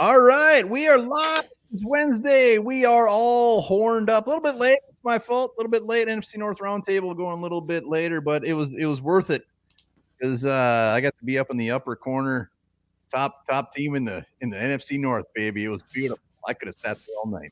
All right, we are live. It's Wednesday. We are all horned up. A little bit late. It's my fault. A little bit late. NFC North Roundtable going a little bit later, but it was worth it because I got to be up in the upper corner, top team in the NFC North, baby. It was beautiful. I could have sat there all night.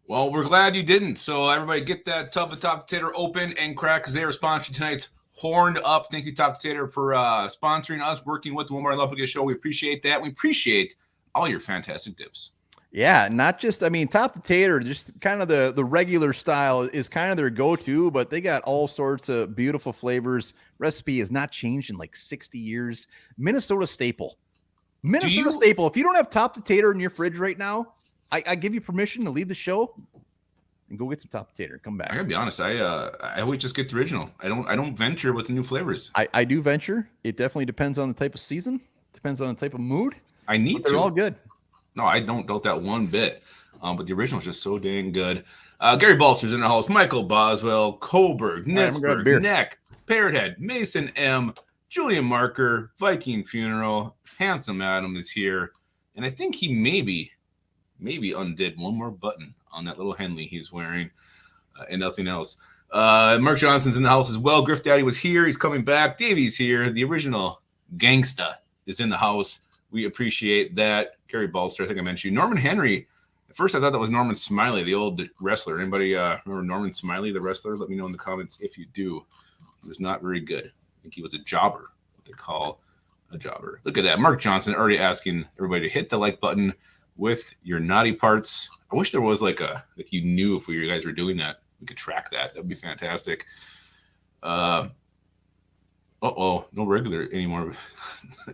Well, we're glad you didn't. So everybody get that tub of Top Potato open and crack because they are sponsoring tonight's Horned Up. Thank you, Top Potato, for sponsoring us, working with the Walmart Lupagus Show. We appreciate that. We appreciate all your fantastic dips. Yeah, not just, Top Potato, just kind of the regular style is kind of their go-to, but they got all sorts of beautiful flavors. Recipe has not changed in like 60 years. Minnesota staple. Staple. If you don't have Top Potato in your fridge right now, I give you permission to leave the show and go get some Top Potato and come back. I gotta be honest, I always just get the original. I don't venture with the new flavors. I do venture. It definitely depends on the type of season, depends on the type of mood. I need to. They're all good. No, I don't doubt that one bit. But the original is just so dang good. Gary Balster's in the house. Michael Boswell, Kohlberg, Nitzberg, Neck, Parrothead, Mason M, Julian Marker, Viking Funeral, Handsome Adam is here. And I think he maybe undid one more button on that little Henley he's wearing and nothing else. Mark Johnson's in the house as well. Griff Daddy was here. He's coming back. Davey's here. The original gangsta is in the house. We appreciate that. Gary Balster, I think I mentioned you. Norman Henry. At first, I thought that was Norman Smiley, the old wrestler. Anybody remember Norman Smiley, the wrestler? Let me know in the comments if you do. He was not very good. I think he was a jobber, what they call a jobber. Look at that. Mark Johnson already asking everybody to hit the like button with your naughty parts. I wish there was like you knew if you guys were doing that. We could track that. That'd be fantastic. No regular anymore.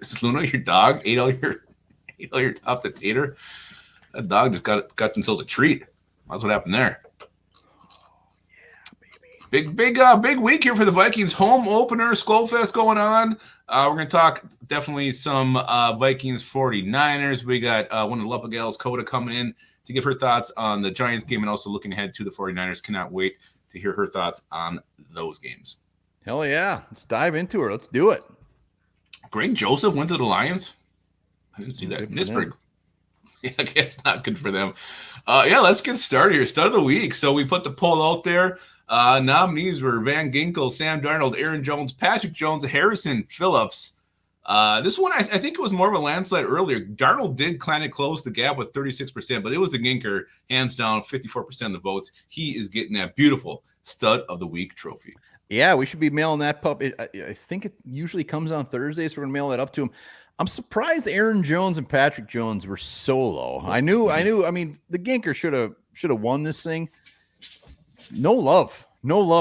Is Luna your dog? Ate all your Top Potato? That dog just got themselves a treat. That's what happened there. Big week here for the Vikings. Home opener, Skullfest going on. We're going to talk definitely some Vikings 49ers. We got one of the Lupagals, Kota, coming in to give her thoughts on the Giants game and also looking ahead to the 49ers. Cannot wait to hear her thoughts on those games. Hell yeah. Let's dive into her. Let's do it. Greg Joseph went to the Lions. I didn't see that. Nitzberg. Yeah, I guess not good for them. Let's get started here. Start of the week. So we put the poll out there. Nominees were Van Ginkel, Sam Darnold, Aaron Jones, Patrick Jones, Harrison, Phillips. This one, I think it was more of a landslide earlier. Darnold did kind of close the gap with 36%, but it was the Ginker, hands down, 54% of the votes. He is getting that beautiful Stud of the Week trophy. Yeah, we should be mailing that pup. I think it usually comes on Thursday, so we're going to mail that up to him. I'm surprised Aaron Jones and Patrick Jones were so low. I knew. I mean, the Ginker should have won this thing. No love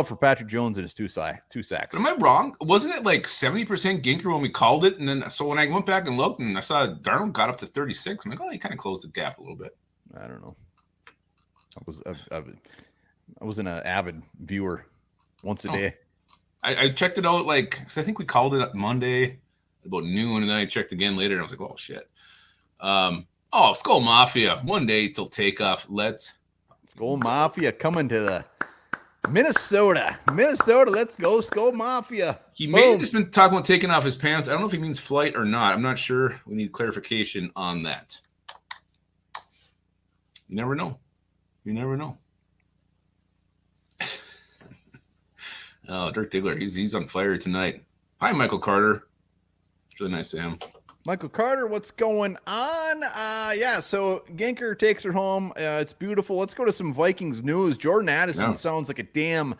for Patrick Jones and his two sacks. Am I wrong? Wasn't it like 70% Ginker when we called it? And then, so when I went back and looked and I saw Darnold got up to 36, I'm like, oh, he kind of closed the gap a little bit. I don't know. I was an avid viewer once a day. I checked it out because I think we called it Monday about noon, and then I checked again later, and I was like, oh, shit. Skull Mafia, one day till takeoff. Skull Mafia coming to the Minnesota, let's go, Skull Mafia. He may have just been talking about taking off his pants. I don't know if he means flight or not. I'm not sure. We need clarification on that. You never know. Oh, Dirk Diggler, he's on fire tonight. Hi, Michael Carter. It's really nice to him. Michael Carter, what's going on? So Ginker takes her home. It's beautiful. Let's go to some Vikings news. Jordan Addison sounds like a damn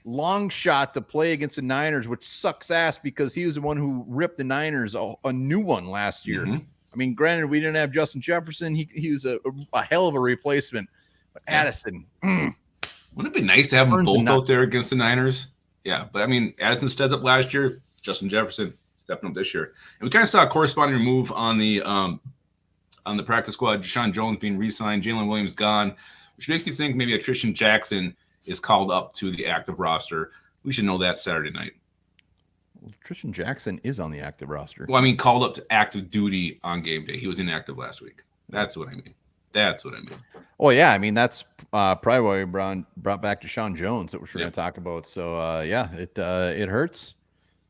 long shot to play against the Niners, which sucks ass because he was the one who ripped the Niners a new one last year. Mm-hmm. I mean, granted, we didn't have Justin Jefferson. He was a hell of a replacement. But Addison. Wouldn't it be nice to have them both out there against the Niners? Yeah, but I mean, Addison stepped up last year. Justin Jefferson stepping up this year. And we kind of saw a corresponding move on the practice squad. Deshaun Jones being re-signed, Jalen Williams gone, which makes you think maybe Tristan Jackson is called up to the active roster. We should know that Saturday night. Well, Tristan Jackson is on the active roster. Well, I mean, called up to active duty on game day. He was inactive last week. That's what I mean. Oh, yeah. I mean, that's probably why we brought back Deshaun Jones that we're going to talk about. So, it hurts.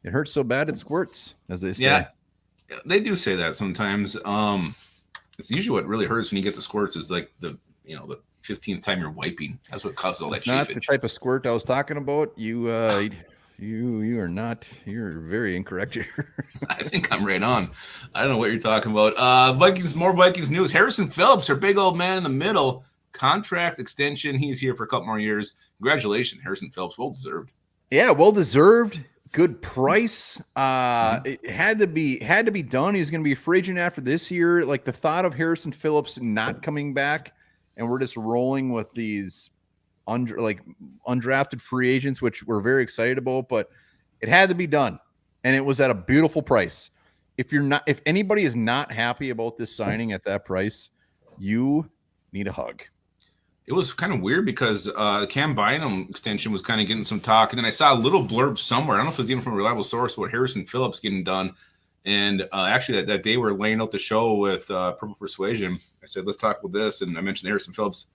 It hurts so bad it squirts, as they say. Yeah, they do say that sometimes. It's usually what really hurts when you get the squirts is like the 15th time you're wiping. That's what causes all that. Not the type of squirt I was talking about. You are not. You're very incorrect here. I think I'm right on. I don't know what you're talking about. More Vikings news. Harrison Phillips, our big old man in the middle, contract extension. He's here for a couple more years. Congratulations, Harrison Phillips. Well deserved. Yeah, well deserved. Good price. It had to be done. He's going to be a free agent after this year. Like the thought of Harrison Phillips not coming back, and we're just rolling with these undrafted free agents, which we're very excited about, but it had to be done. And it was at a beautiful price. If anybody is not happy about this signing at that price, you need a hug. It was kind of weird because Cam Bynum extension was kind of getting some talk. And then I saw a little blurb somewhere. I don't know if it was even from a reliable source about Harrison Phillips getting done. And actually that day we're laying out the show with Purple Persuasion. I said, let's talk about this. And I mentioned Harrison Phillips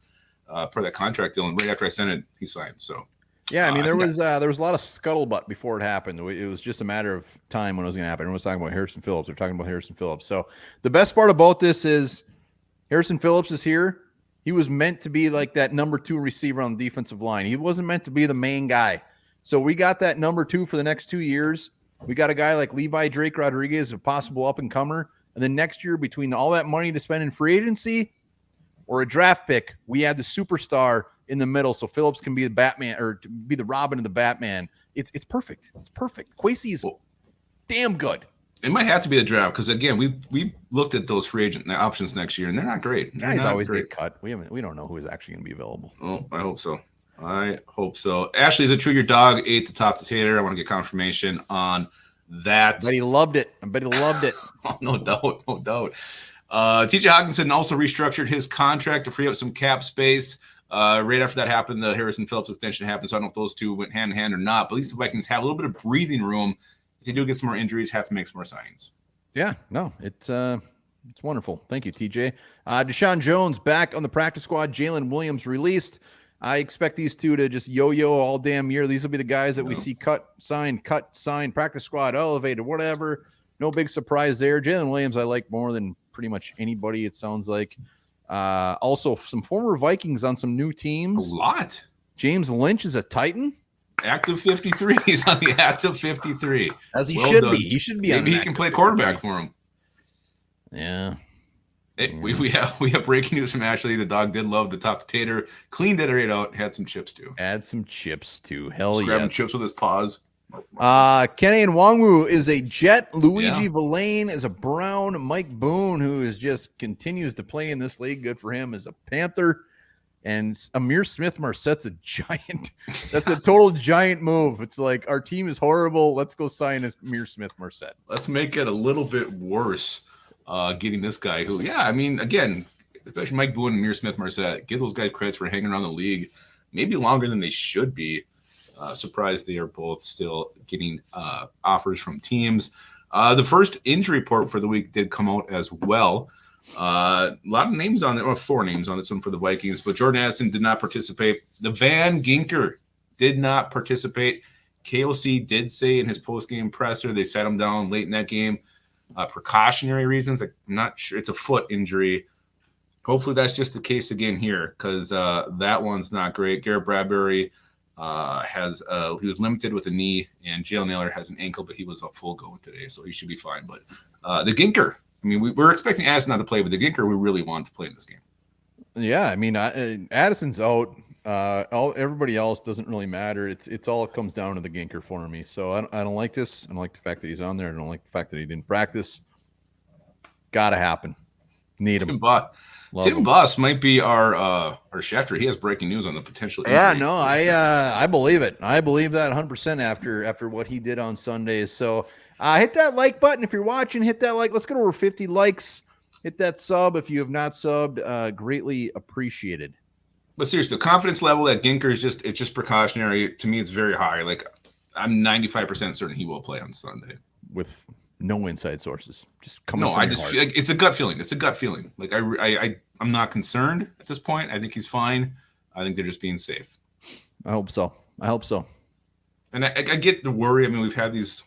part of that contract deal. And right after I sent it, he signed. So, yeah, I mean, there was a lot of scuttlebutt before it happened. It was just a matter of time when it was going to happen. Everyone's talking about Harrison Phillips. They're talking about Harrison Phillips. So the best part about this is Harrison Phillips is here. He was meant to be like that number 2 receiver on the defensive line. He wasn't meant to be the main guy. So we got that number 2 for the next 2 years. We got a guy like Levi Drake Rodriguez, a possible up-and-comer. And then next year, between all that money to spend in free agency or a draft pick, we had the superstar in the middle so Phillips can be the Batman or be the Robin of the Batman. It's perfect. It's perfect. Kwesi is damn good. It might have to be a draft because again, we looked at those free agent options next year and they're not great. Guys always get cut. We don't know who is actually going to be available. Oh, I hope so. Ashley, is it true your dog ate the top potato? I want to get confirmation on that. But he loved it. Oh, no doubt. TJ Hawkinson also restructured his contract to free up some cap space. Right after that happened, the Harrison Phillips extension happened. So I don't know if those two went hand in hand or not. But at least the Vikings have a little bit of breathing room. If they do get some more injuries, have to make some more signings. Yeah, no, it's wonderful. Thank you, TJ. Deshaun Jones back on the practice squad. Jalen Williams released. I expect these two to just yo-yo all damn year. These will be the guys that we see cut, sign, practice squad, elevated, whatever. No big surprise there. Jalen Williams I like more than pretty much anybody, it sounds like. Also, some former Vikings on some new teams. A lot. James Lynch is a Titan. Active 53. He's on the active 53. As he should be. He should be. Maybe he can play quarterback for him. Yeah. We have breaking news from Ashley. The dog did love the top potato. Cleaned it right out. Had some chips too. Add some chips too. Hell yeah. Grabbing chips with his paws. Kenny and Wangwu is a Jet. Luigi Villain is a Brown. Mike Boone, who is just continues to play in this league. Good for him, is a Panther. And Amir Smith-Marsette's a giant. That's a total giant move. It's like our team is horrible. Let's go sign Amir Smith-Marsette. Let's make it a little bit worse. Getting this guy who, I mean, again, especially Mike Boone and Amir Smith-Marsette, give those guys credits for hanging around the league maybe longer than they should be. Surprised they are both still getting offers from teams. The first injury report for the week did come out as well. A lot of names on it, or 4 names on this one for the Vikings, but Jordan Addison did not participate. The Van Ginker did not participate. KOC did say in his post-game presser they sat him down late in that game. Precautionary reasons. I'm not sure. It's a foot injury. Hopefully that's just the case again here because that one's not great. Garrett Bradbury he was limited with a knee, and Jalen Naylor has an ankle, but he was a full go today, so he should be fine. But the Ginker, I mean, we're expecting Addison not to play, but the Ginker we really want to play in this game. Yeah, I mean, Addison's out. Everybody else doesn't really matter. It's all comes down to the Ginker for me. So I don't like this. I don't like the fact that he's on there. I don't like the fact that he didn't practice. Got to happen. Need him. Tim Boss might be our Schefter. He has breaking news on the potential injury. Yeah, no, I believe it. I believe that 100% after what he did on Sundays. So hit that like button if you're watching. Hit that like. Let's get over 50 likes. Hit that sub if you have not subbed. Greatly appreciated. But seriously, the confidence level at Ginker is just precautionary. To me, it's very high. Like I'm 95% certain he will play on Sunday. With no inside sources. Just coming. No, I just feel like it's a gut feeling. It's a gut feeling. Like I'm not concerned at this point. I think he's fine. I think they're just being safe. I hope so. And I get the worry. I mean, we've had these.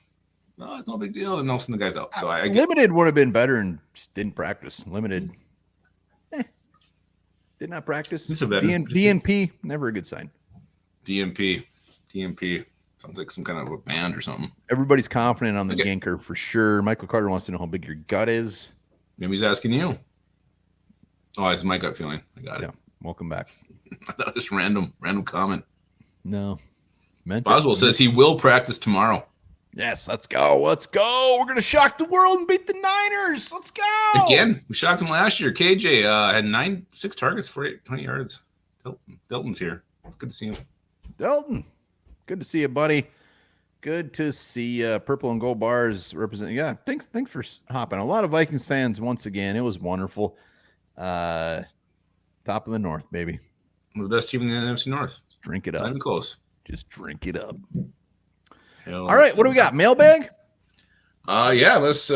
No, it's no big deal. And all of a sudden the guy's out. So Limited would have been better and just didn't practice. Limited. Did not practice. DNP, never a good sign. DNP sounds like some kind of a band or something. Everybody's confident on the Ganker for sure. Michael Carter wants to know how big your gut is. Maybe he's asking you. Oh, it's my gut feeling. I got it. Welcome back. I thought just random comment. No. Boswell says he will practice tomorrow. Yes, let's go. We're going to shock the world and beat the Niners. Let's go. Again, we shocked him last year. KJ had 6 targets for 20 yards. Delton's here. It's good to see him. Delton, good to see you, buddy. Good to see Purple and Gold Bars representing. Yeah, thanks for hopping. A lot of Vikings fans once again. It was wonderful. Top of the North, baby. We're the best team in the NFC North. Let's drink it up. Not even close. Just drink it up. All right, what do we got? Mailbag? Yeah, unless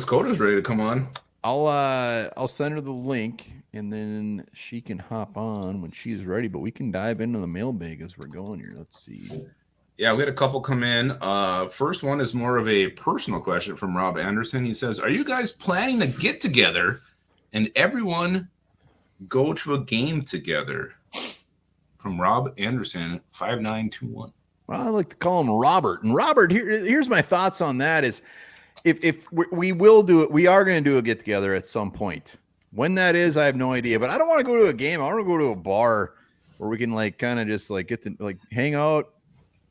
Kota's ready to come on. I'll send her the link and then she can hop on when she's ready, but we can dive into the mailbag as we're going here. Let's see. Yeah, we had a couple come in. First one is more of a personal question from Rob Anderson. He says, "Are you guys planning to get together and everyone go to a game together?" From Rob Anderson, 5921. Well, I like to call him Robert. And Robert, here's my thoughts on that is if we will do it, we are going to do a get together at some point. When that is, I have no idea. But I don't want to go to a game. I want to go to a bar where we can kind of just get to hang out,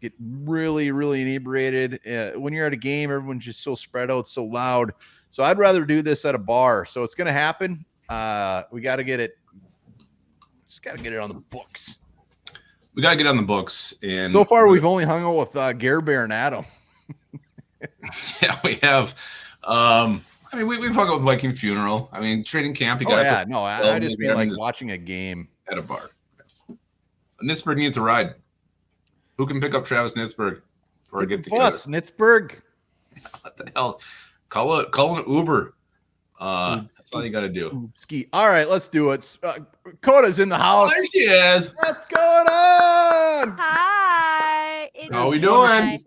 get really, really inebriated. When you're at a game, everyone's just so spread out, so loud. So I'd rather do this at a bar. So it's going to happen. We got to get it. Just got to get it on the books. We got to get on the books. And so far, we've only hung out with Gare Bear and Adam. Yeah, we have. We've hung out with Viking Funeral. Training camp. I just mean watching a game at a bar. Nitzberg needs a ride. Who can pick up Travis Nitzberg for a get together? Plus, Nitzberg. What the hell? Call an Uber. That's all you got to do. Ski. All right, let's do it. Kota's in the house. There she is. What's going on? Hi. How are we doing?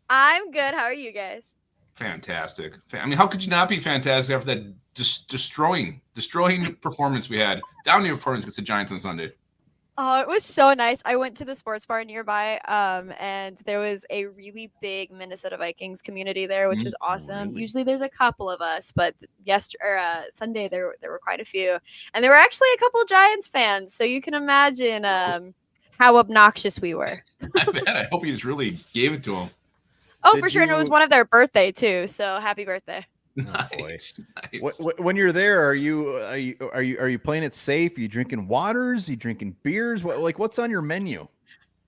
I'm good. How are you guys? Fantastic. How could you not be fantastic after that destroying performance we had? Down your performance against the Giants on Sunday. Oh, it was so nice. I went to the sports bar nearby, and there was a really big Minnesota Vikings community there, which was awesome. Really? Usually there's a couple of us, but Sunday there were quite a few. And there were actually a couple of Giants fans, so you can imagine how obnoxious we were. I bet. I hope you just really gave it to them. Oh, for sure. And it was one of their birthday, too, so happy birthday. Nice. When you're there, are you playing it safe? Are you drinking waters? Are you drinking beers? What's on your menu?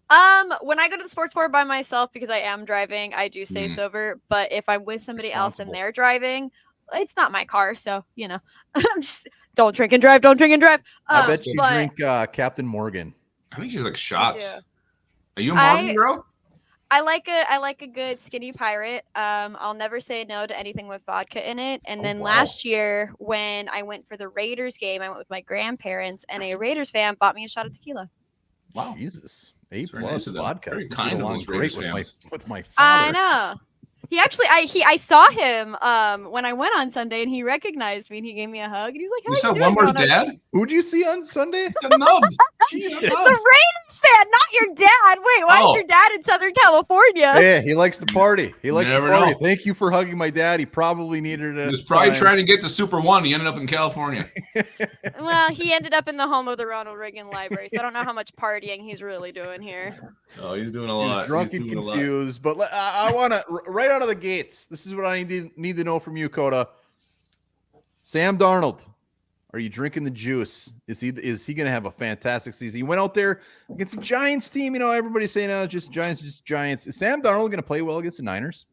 When I go to the sports bar by myself, because I am driving, I do stay sober. But if I'm with somebody else and they're driving, it's not my car, so don't drink and drive. Don't drink and drive. I bet you drink Captain Morgan. I think she's like shots. Are you a Morgan girl? I like a good skinny pirate. I'll never say no to anything with vodka in it. And then last year when I went for the Raiders game, I went with my grandparents, and a Raiders fan bought me a shot of tequila. Wow, Jesus, A+ nice vodka. Very kind of those Raiders fans. With my father. I know. He actually, I saw him when I went on Sunday, and he recognized me, and he gave me a hug, and he was like, "How you saw one more dad? Who'd you see on Sunday?" The Nubs. The Raiders fan, not your dad. Wait, why is your dad in Southern California? Yeah, he likes to party. He likes to party. Know. Thank you for hugging my dad. He probably needed it. He was probably trying to get to Super One. He ended up in California. Well, he ended up in the home of the Ronald Reagan Library, so I don't know how much partying he's really doing here. Oh, he's doing a lot. He's drunk and confused. But I want to right out of the gates. This is what I need to know from you, Kota. Sam Darnold, are you drinking the juice? Is he going to have a fantastic season? He went out there against the Giants team. Everybody's saying, "Oh, just Giants, just Giants." Is Sam Darnold going to play well against the Niners?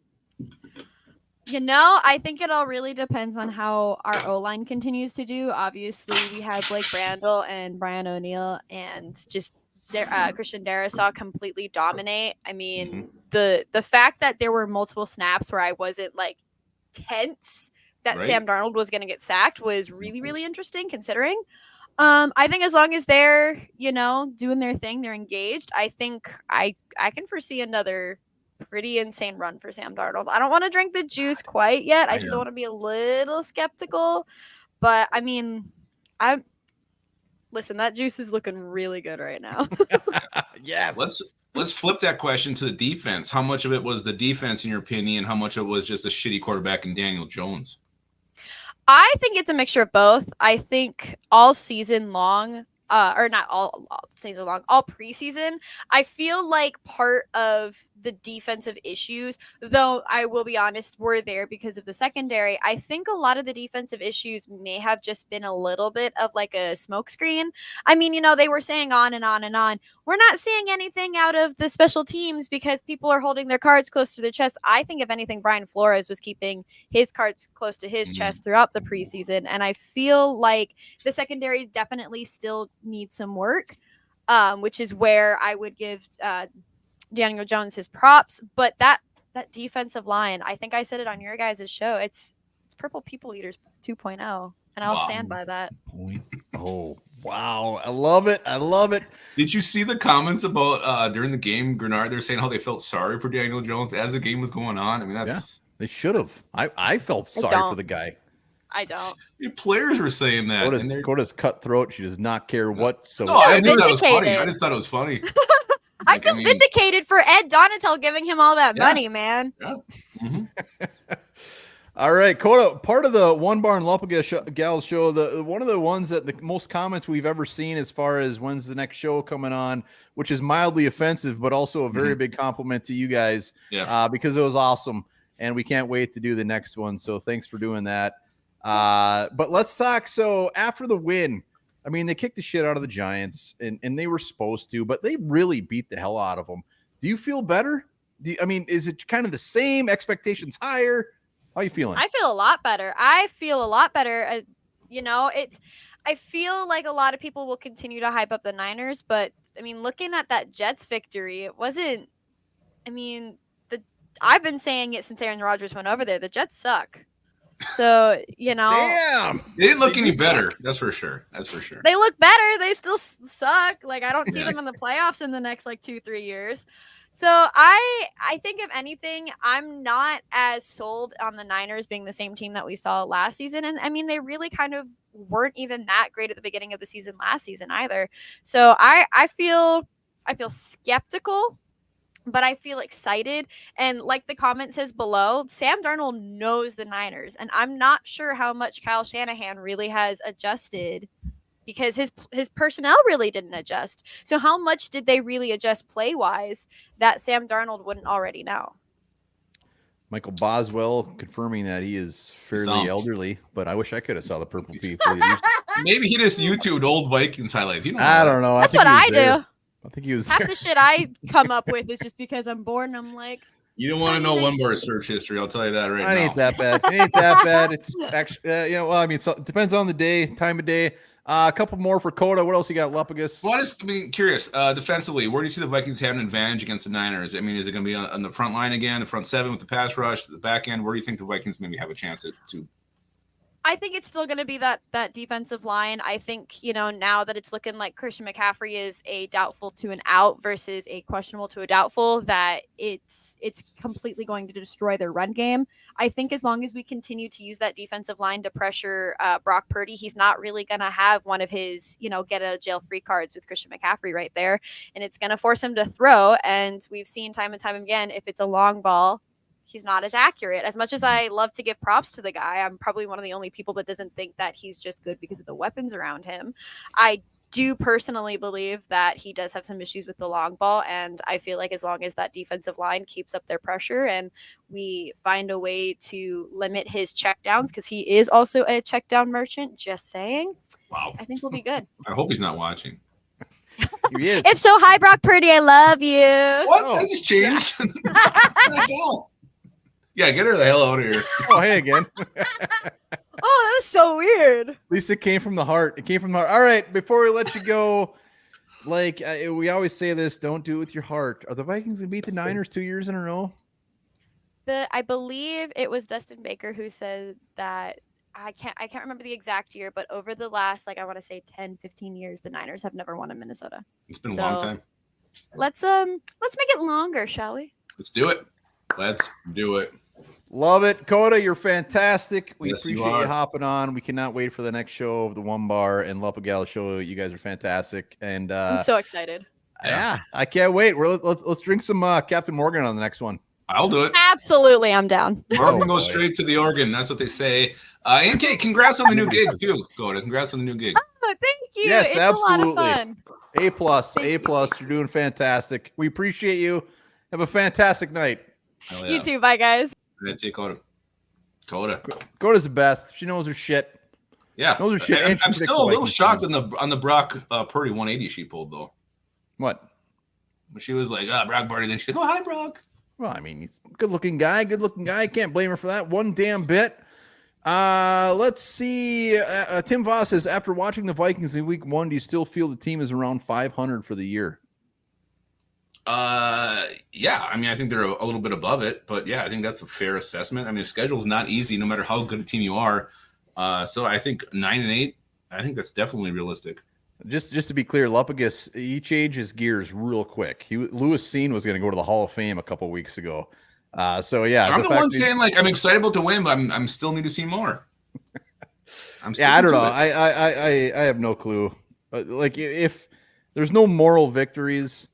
I think it all really depends on how our O-line continues to do. Obviously, we have Blake Brandel and Brian O'Neill, and just Christian Darrisaw completely dominate. The fact that there were multiple snaps where I wasn't tense that Sam Darnold was going to get sacked was really, really interesting considering. I think as long as they're, doing their thing, they're engaged, I think I can foresee another pretty insane run for Sam Darnold. I don't want to drink the juice quite yet. I still want to be a little skeptical, But I mean, listen, that juice is looking really good right now. Yes. Let's flip that question to the defense. How much of it was the defense in your opinion? How much of it was just a shitty quarterback in Daniel Jones? I think it's a mixture of both. I think all season long, or not all season long, all preseason, I feel like part of the defensive issues, though I will be honest, were there because of the secondary. I think a lot of the defensive issues may have just been a little bit of like a smokescreen. I mean, they were saying on and on and on. We're not seeing anything out of the special teams because people are holding their cards close to their chest. I think, if anything, Brian Flores was keeping his cards close to his chest throughout the preseason. And I feel like the secondary definitely still needs some work, which is where I would give Daniel Jones his props. But that defensive line, I think I said it on your guys' show, it's Purple People Eaters 2.0, and I'll stand by that. Oh, wow. I love it. I love it. Did you see the comments about during the game, Grenard, they're saying how they felt sorry for Daniel Jones as the game was going on? I mean, they should have. I felt sorry for the guy. I don't. The players were saying that. Kota's cutthroat. She does not care what. So no, I just thought it was funny. I just thought it was funny. I feel vindicated for Ed Donatel giving him all that money, man. Yeah. Mm-hmm. All right, Kota, part of the One Bar and Gals show, one of the ones that the most comments we've ever seen as far as when's the next show coming on, which is mildly offensive, but also a very big compliment to you guys because it was awesome, and we can't wait to do the next one. So thanks for doing that. But let's talk. So after the win, I mean, they kicked the shit out of the Giants, and they were supposed to, but they really beat the hell out of them. Do you feel better? Is it kind of the same? Expectations higher? How are you feeling? I feel a lot better. I feel like a lot of people will continue to hype up the Niners, but I mean, looking at that Jets victory, it wasn't. I mean, I've been saying it since Aaron Rodgers went over there. The Jets suck. So, damn, they didn't look any better. That's for sure. They look better. They still suck. Like, I don't see them in the playoffs in the next 2-3 years. So I think, if anything, I'm not as sold on the Niners being the same team that we saw last season. And I mean, they really kind of weren't even that great at the beginning of the season last season either. So I feel skeptical, but I feel excited. And like the comment says below, Sam Darnold knows the Niners, and I'm not sure how much Kyle Shanahan really has adjusted, because his personnel really didn't adjust. So how much did they really adjust play-wise that Sam Darnold wouldn't already know? Michael Boswell confirming that he is fairly elderly, but I wish I could have saw the Purple People. Maybe he just YouTubed old Vikings highlights. I don't know. That's what I do. I think he was half the shit I come up with is just because I'm bored and I'm like, you don't want to know One Bar search history. I'll tell you that right now. It ain't that bad. It ain't that bad. It's actually, it depends on the day, time of day. A couple more for Kota. What else you got, Lupagus? Well, I just curious. Defensively, where do you see the Vikings having an advantage against the Niners? I mean, is it going to be on the front line again, the front seven with the pass rush, the back end? Where do you think the Vikings maybe have a chance to? I think it's still going to be that defensive line. I think, now that it's looking like Christian McCaffrey is a doubtful to an out versus a questionable to a doubtful, that it's completely going to destroy their run game. I think as long as we continue to use that defensive line to pressure Brock Purdy, he's not really going to have one of his, get out of jail free cards with Christian McCaffrey right there. And it's going to force him to throw. And we've seen time and time again, if it's a long ball, he's not as accurate. As much as I love to give props to the guy, I'm probably one of the only people that doesn't think that he's just good because of the weapons around him. I do personally believe that he does have some issues with the long ball, and I feel like as long as that defensive line keeps up their pressure and we find a way to limit his checkdowns, because he is also a checkdown merchant, just saying. Wow. I think we'll be good. I hope he's not watching. He is. If so, hi, Brock Purdy, I love you. What? I just changed. Yeah, get her the hell out of here. Oh, hey again. Oh, that was so weird. At least it came from the heart. It came from the heart. All right, before we let you go, we always say this, don't do it with your heart. Are the Vikings going to beat the Niners 2 years in a row? I believe it was Dustin Baker who said that. I can't remember the exact year, but over the last, I want to say 10, 15 years, the Niners have never won in Minnesota. It's been a long time. Let's make it longer, shall we? Let's do it. Let's do it. Love it. Kota, you're fantastic. We Yes, appreciate you hopping on. We cannot wait for the next show of the One Bar and Lupagal show. You guys are fantastic. And I'm so excited. Yeah, I can't wait. Let's drink some Captain Morgan on the next one. I'll do it. Absolutely, I'm down. Morgan goes straight to the organ. That's what they say. And Kate, congrats on the new gig too. Kota, congrats on the new gig. Oh, thank you. Yes, it's absolutely. a lot of fun. A+. You're doing fantastic. We appreciate you. Have a fantastic night. Yeah. You too. Bye, guys. That's it, Kota. Kota's the best. She knows her shit. Yeah. Knows her shit. I'm still a little shocked on the Brock Purdy 180 she pulled though. What? She was like, Brock Purdy. Then she's like, oh, hi, Brock. Well, I mean, he's a good-looking guy. Can't blame her for that one damn bit. Let's see. Tim Voss says, after watching the Vikings in week 1, do you still feel the team is around 500 for the year? Yeah. I mean, I think they're a little bit above it, but yeah, I think that's a fair assessment. I mean, the schedule is not easy, no matter how good a team you are. So I think 9-8. I think that's definitely realistic. Just to be clear, Lupagus, he changed his gears real quick. Lewis Seen was going to go to the Hall of Fame a couple weeks ago. So yeah, I'm the one saying like I'm excited to win, but I'm still need to see more. I don't know. I have no clue. Like if there's no moral victories,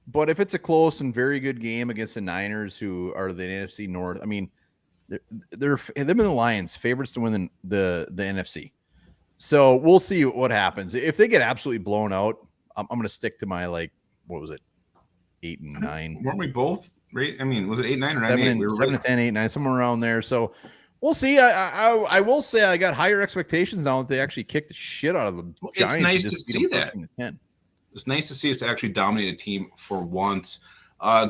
but if it's a close and very good game against the Niners, who are the NFC North, I mean, they've been the Lions favorites to win the NFC. So we'll see what happens. If they get absolutely blown out, I'm going to stick to my, like, what was it? 8 and 9. Weren't we both? Right? I mean, was it 8, 9, or 9? 7 and 10, 8, 9, somewhere around there. So we'll see. I will say I got higher expectations now that they actually kicked the shit out of the Giants. It's nice to see that. It's nice to see us actually dominate a team for once.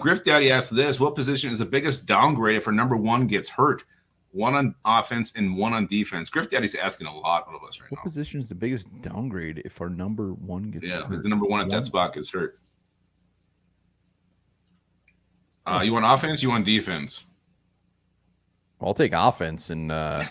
Griff Daddy asked this: what position is the biggest downgrade if our number one gets hurt? One on offense and one on defense. Griff Daddy's asking a lot of us right now. What position is the biggest downgrade if our number one gets hurt? Yeah, the number one at that spot gets hurt. You want offense? You want defense? I'll take offense. And there's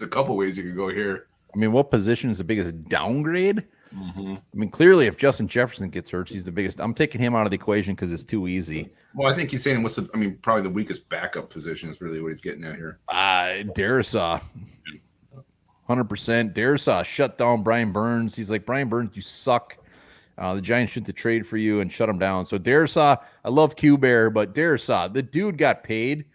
a couple ways you could go here. I mean, what position is the biggest downgrade? Mm-hmm. I mean, clearly, if Justin Jefferson gets hurt, he's the biggest. I'm taking him out of the equation because it's too easy. Well, I think he's saying probably the weakest backup position is really what he's getting at here. Darisaw. 100%. Darisaw shut down Brian Burns. He's like, Brian Burns, you suck. The Giants should have traded for you and shut him down. So Darisaw, I love Q-Bear, but Darisaw, the dude got paid,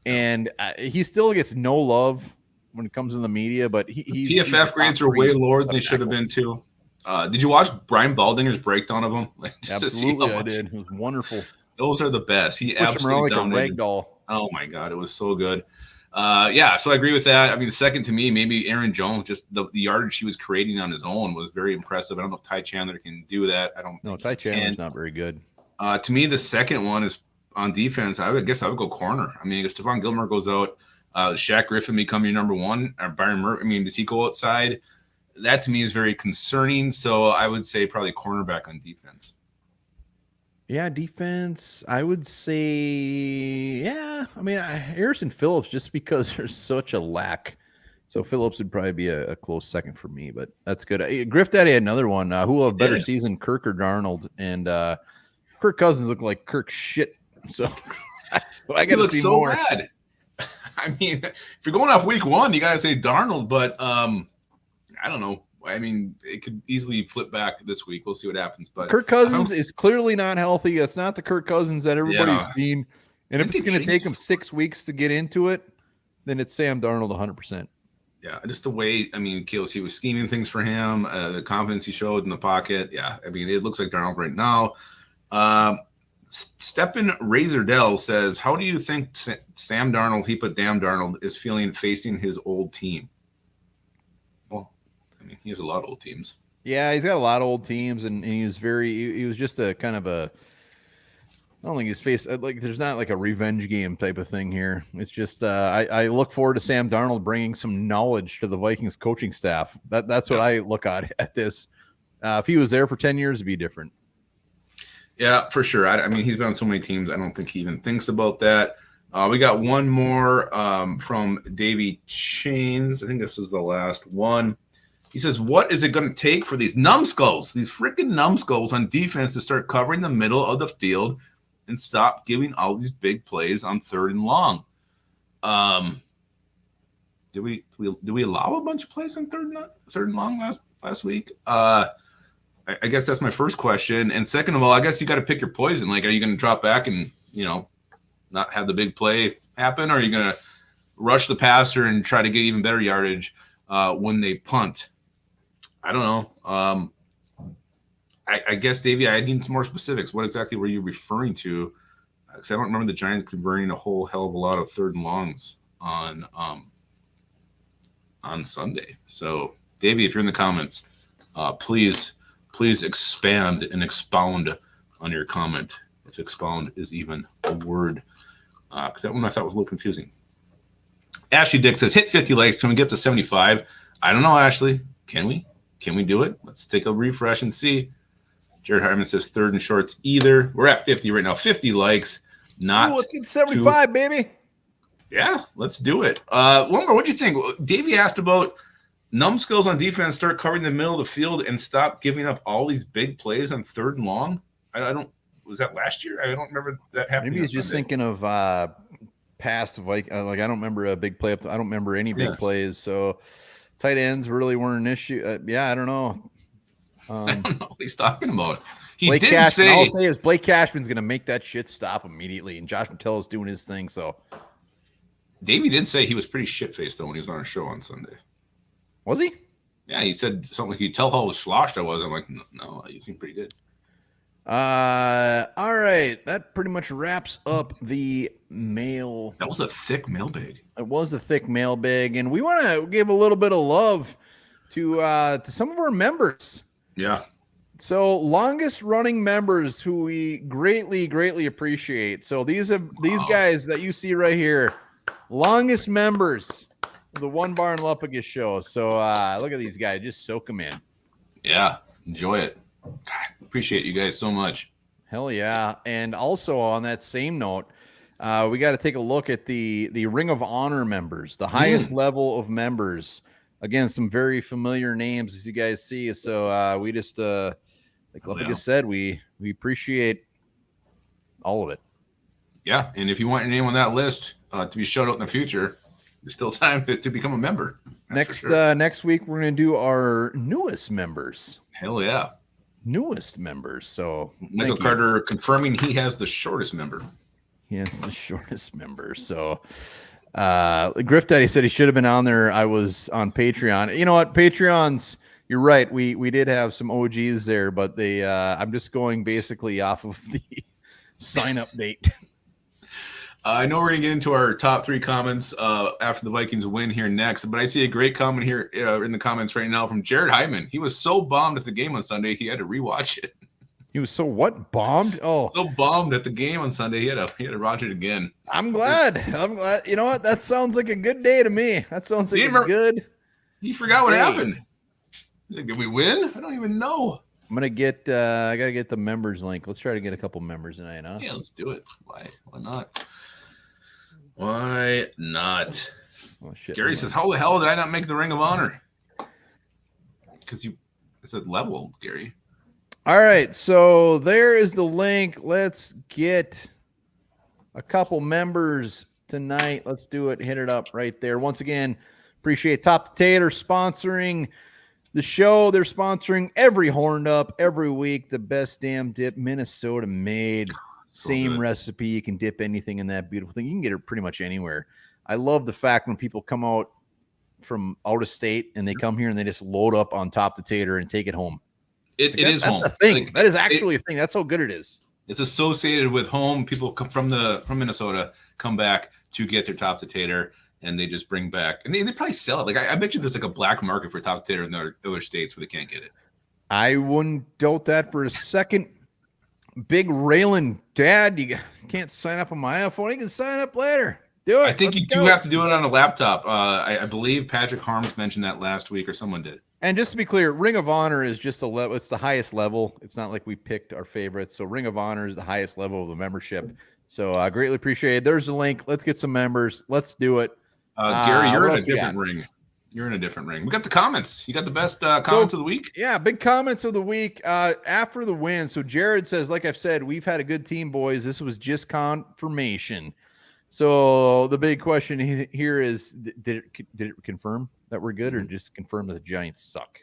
and he still gets no love when it comes in the media. But he's PFF grades are way lower than they should have been too. Did you watch Brian Baldinger's breakdown of him? Absolutely, I did. It was wonderful. Those are the best. He absolutely dominated. Oh my God, it was so good. Yeah, so I agree with that. I mean, second to me, maybe Aaron Jones. Just the yardage he was creating on his own was very impressive. I don't know if Ty Chandler can do that. I don't. No, Ty Chandler's not very good. To me, the second one is on defense. I would go corner. I mean, if Stephon Gilmore goes out, Shaq Griffin become your number one, or Byron Murphy. I mean, does he go outside? That to me is very concerning. So I would say probably cornerback on defense. Yeah, defense, I would say, yeah. I mean, Harrison Phillips, just because there's such a lack. So Phillips would probably be a close second for me, but that's good. Griff Daddy had another one. Who will have a better season, Kirk or Darnold? And Kirk Cousins look like Kirk shit. So I got to see so more. Bad. I mean, if you're going off week one, you got to say Darnold, but I don't know. I mean, it could easily flip back this week. We'll see what happens. But Kirk Cousins is clearly not healthy. It's not the Kirk Cousins that everybody's seen. And if it's going to take him 6 weeks to get into it, then it's Sam Darnold 100%. Yeah, just the way, I mean, KLC was scheming things for him, the confidence he showed in the pocket. Yeah, I mean, it looks like Darnold right now. Steppen Razordell says, how do you think Sam Darnold, he put damn Darnold, is feeling facing his old team? He has a lot of old teams. Yeah, he's got a lot of old teams, and he was just a kind of a, I don't think he's there's not like a revenge game type of thing here. It's just, I look forward to Sam Darnold bringing some knowledge to the Vikings coaching staff. That's what I look at this. If he was there for 10 years, it'd be different. Yeah, for sure. I mean, he's been on so many teams. I don't think he even thinks about that. We got one more from Davey Chains. I think this is the last one. He says, what is it going to take for these numbskulls, these freaking numbskulls on defense to start covering the middle of the field and stop giving all these big plays on 3rd and long. Did we allow a bunch of plays on third and long last week? I guess that's my first question. And second of all, I guess you got to pick your poison. Like, are you going to drop back and, not have the big play happen? Or are you going to rush the passer and try to get even better yardage when they punt? I don't know. I guess, Davey, I need some more specifics. What exactly were you referring to? Because I don't remember the Giants converting a whole hell of a lot of 3rd and longs on Sunday. So, Davey, if you're in the comments, please expand and expound on your comment, if expound is even a word, because that one I thought was a little confusing. Ashley Dick says, hit 50 likes. Can we get up to 75? I don't know, Ashley. Can we? Can we do it? Let's take a refresh and see. Jared Hartman says 3rd and shorts either. We're at 50 right now. 50 likes. Not. Ooh, let's get 75, baby. Yeah, let's do it. One more. What'd you think? Davey asked about numbskulls on defense, start covering the middle of the field and stop giving up all these big plays on 3rd and long. I don't. Was that last year? I don't remember that happening. Maybe he's just thinking of past like I don't remember a big play. I don't remember any big plays. So tight ends really weren't an issue. I don't know. I don't know what he's talking about. Blake Cashman, all I'll say is Blake Cashman's going to make that shit stop immediately, and Josh Mattel is doing his thing. So Davey did say he was pretty shit-faced, though, when he was on a show on Sunday. Was he? Yeah, he said something like, you tell how sloshed I was. I'm like, no, you seem pretty good. All right. That pretty much wraps up the mail. That was a thick mailbag. It was a thick mailbag, and we want to give a little bit of love to some of our members. Yeah. So longest running members who we greatly appreciate. So these guys that you see right here, longest members of the One Bar and Lupagus show. So look at these guys, just soak them in. Yeah, enjoy it. God, appreciate you guys so much. Hell yeah. And also on that same note, we got to take a look at the Ring of Honor members, the highest level of members. Again, some very familiar names as you guys see. So we just like Lupagus said, we appreciate all of it. Yeah, and if you want your name on that list to be shout out in the future, there's still time to become a member. Next week we're going to do our newest members. Hell yeah. Newest members. So Michael Carter confirming he has the shortest member. He has the shortest member. So Griff Daddy said he should have been on there. I was on Patreon. You know what? Patreons, you're right. We did have some OGs there, but they I'm just going basically off of the sign up date. I know we're going to get into our top 3 comments after the Vikings win here next, but I see a great comment here in the comments right now from Jared Hyman. He was so bummed at the game on Sunday, he had to rewatch it. He was so what? Bombed? Oh, so bummed at the game on Sunday, he had to watch it again. I'm glad. You know what? That sounds like a good day to me. That sounds like a good. He forgot what happened. Did we win? I don't even know. I'm gonna get. I gotta get the members link. Let's try to get a couple members tonight, huh? Yeah, let's do it. Why not? Why not? Oh, shit, Gary says, how the hell did I not make the Ring of Honor? Because it's a level, Gary. All right, so there is the link. Let's get a couple members tonight. Let's do it. Hit it up right there. Once again, appreciate Top Tater sponsoring the show. They're sponsoring every Horned Up every week. The best damn dip Minnesota made. Same recipe. You can dip anything in that beautiful thing. You can get it pretty much anywhere. I love the fact when people come out from out of state and they come here and they just load up on Top the Tater and take it home. It is home. That's a thing. Like, that is actually a thing. That's how good it is. It's associated with home. People come from Minnesota come back to get their Top the Tater, and they just bring back. And they probably sell it. Like I bet you there's like a black market for Top the Tater in other states where they can't get it. I wouldn't doubt that for a second. Big railing dad, you can't sign up on my iPhone. You can sign up later. Do it. I think you do have to do it on a laptop. I believe Patrick Harms mentioned that last week, or someone did. And just to be clear, Ring of Honor is just it's the highest level. It's not like we picked our favorites. So Ring of Honor is the highest level of the membership. So I greatly appreciate it. There's the link. Let's get some members. Let's do it. Gary, you're in a different ring. You're in a different ring. We got the comments. You got the best comments of the week? Yeah, big comments of the week after the win. So Jared says, like I've said, we've had a good team, boys. This was just confirmation. So the big question here is, did it confirm that we're good, or just confirm that the Giants suck?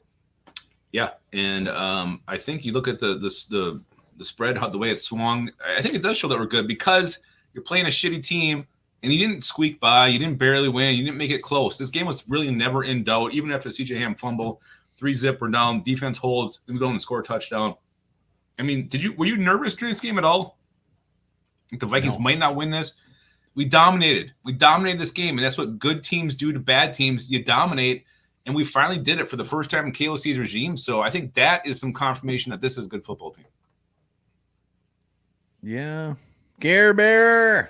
Yeah, and I think you look at the spread, the way it swung. I think it does show that we're good because you're playing a shitty team. And you didn't squeak by. You didn't barely win. You didn't make it close. This game was really never in doubt. Even after the CJ Ham fumble, 3-zip, we're down. Defense holds. We go and score a touchdown. I mean, were you nervous during this game at all? Think the Vikings might not win this? We dominated. We dominated this game, and that's what good teams do to bad teams. You dominate, and we finally did it for the first time in KOC's regime. So I think that is some confirmation that this is a good football team. Yeah. Gare Bear.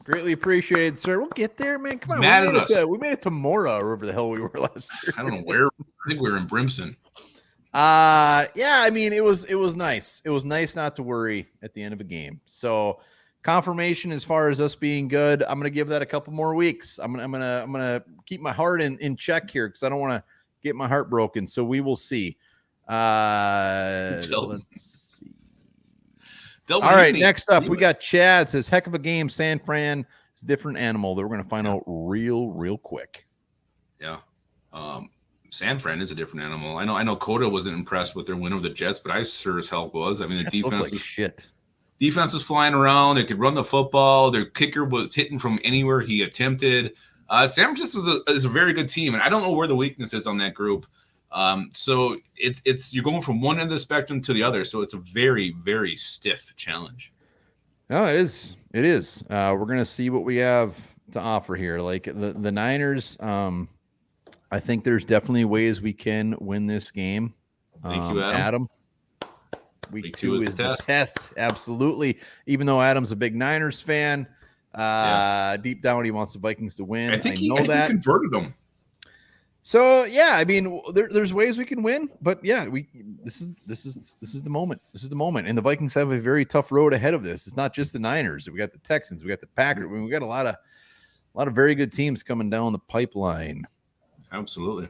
Greatly appreciated, sir. We'll get there, man. Come on. Mad at us. We made it to Mora, or wherever the hell we were last year. I don't know where. I think we were in Brimson. Yeah, I mean, it was nice. It was nice not to worry at the end of a game. So confirmation as far as us being good. I'm gonna give that a couple more weeks. I'm gonna keep my heart in check here because I don't want to get my heart broken. So we will see. Let's see. All right, next up, we got Chad says, heck of a game. San Fran is a different animal that we're going to find out real quick. Yeah. San Fran is a different animal. I know Kota wasn't impressed with their win over the Jets, but I sure as hell was. I mean, the defense was shit. Defense was flying around. They could run the football. Their kicker was hitting from anywhere he attempted. San Francisco is a very good team, and I don't know where the weakness is on that group. So it's you're going from one end of the spectrum to the other. So it's a very, very stiff challenge. No, it is. It is. We're going to see what we have to offer here. Like the Niners, I think there's definitely ways we can win this game. Thank you, Adam. Week 2 is the test. Absolutely. Even though Adam's a big Niners fan, deep down he wants the Vikings to win. I know that. He converted them. So yeah, I mean, there's ways we can win, but yeah, this is the moment. This is the moment, and the Vikings have a very tough road ahead of this. It's not just the Niners. We got the Texans. We got the Packers. We got a lot of very good teams coming down the pipeline. Absolutely.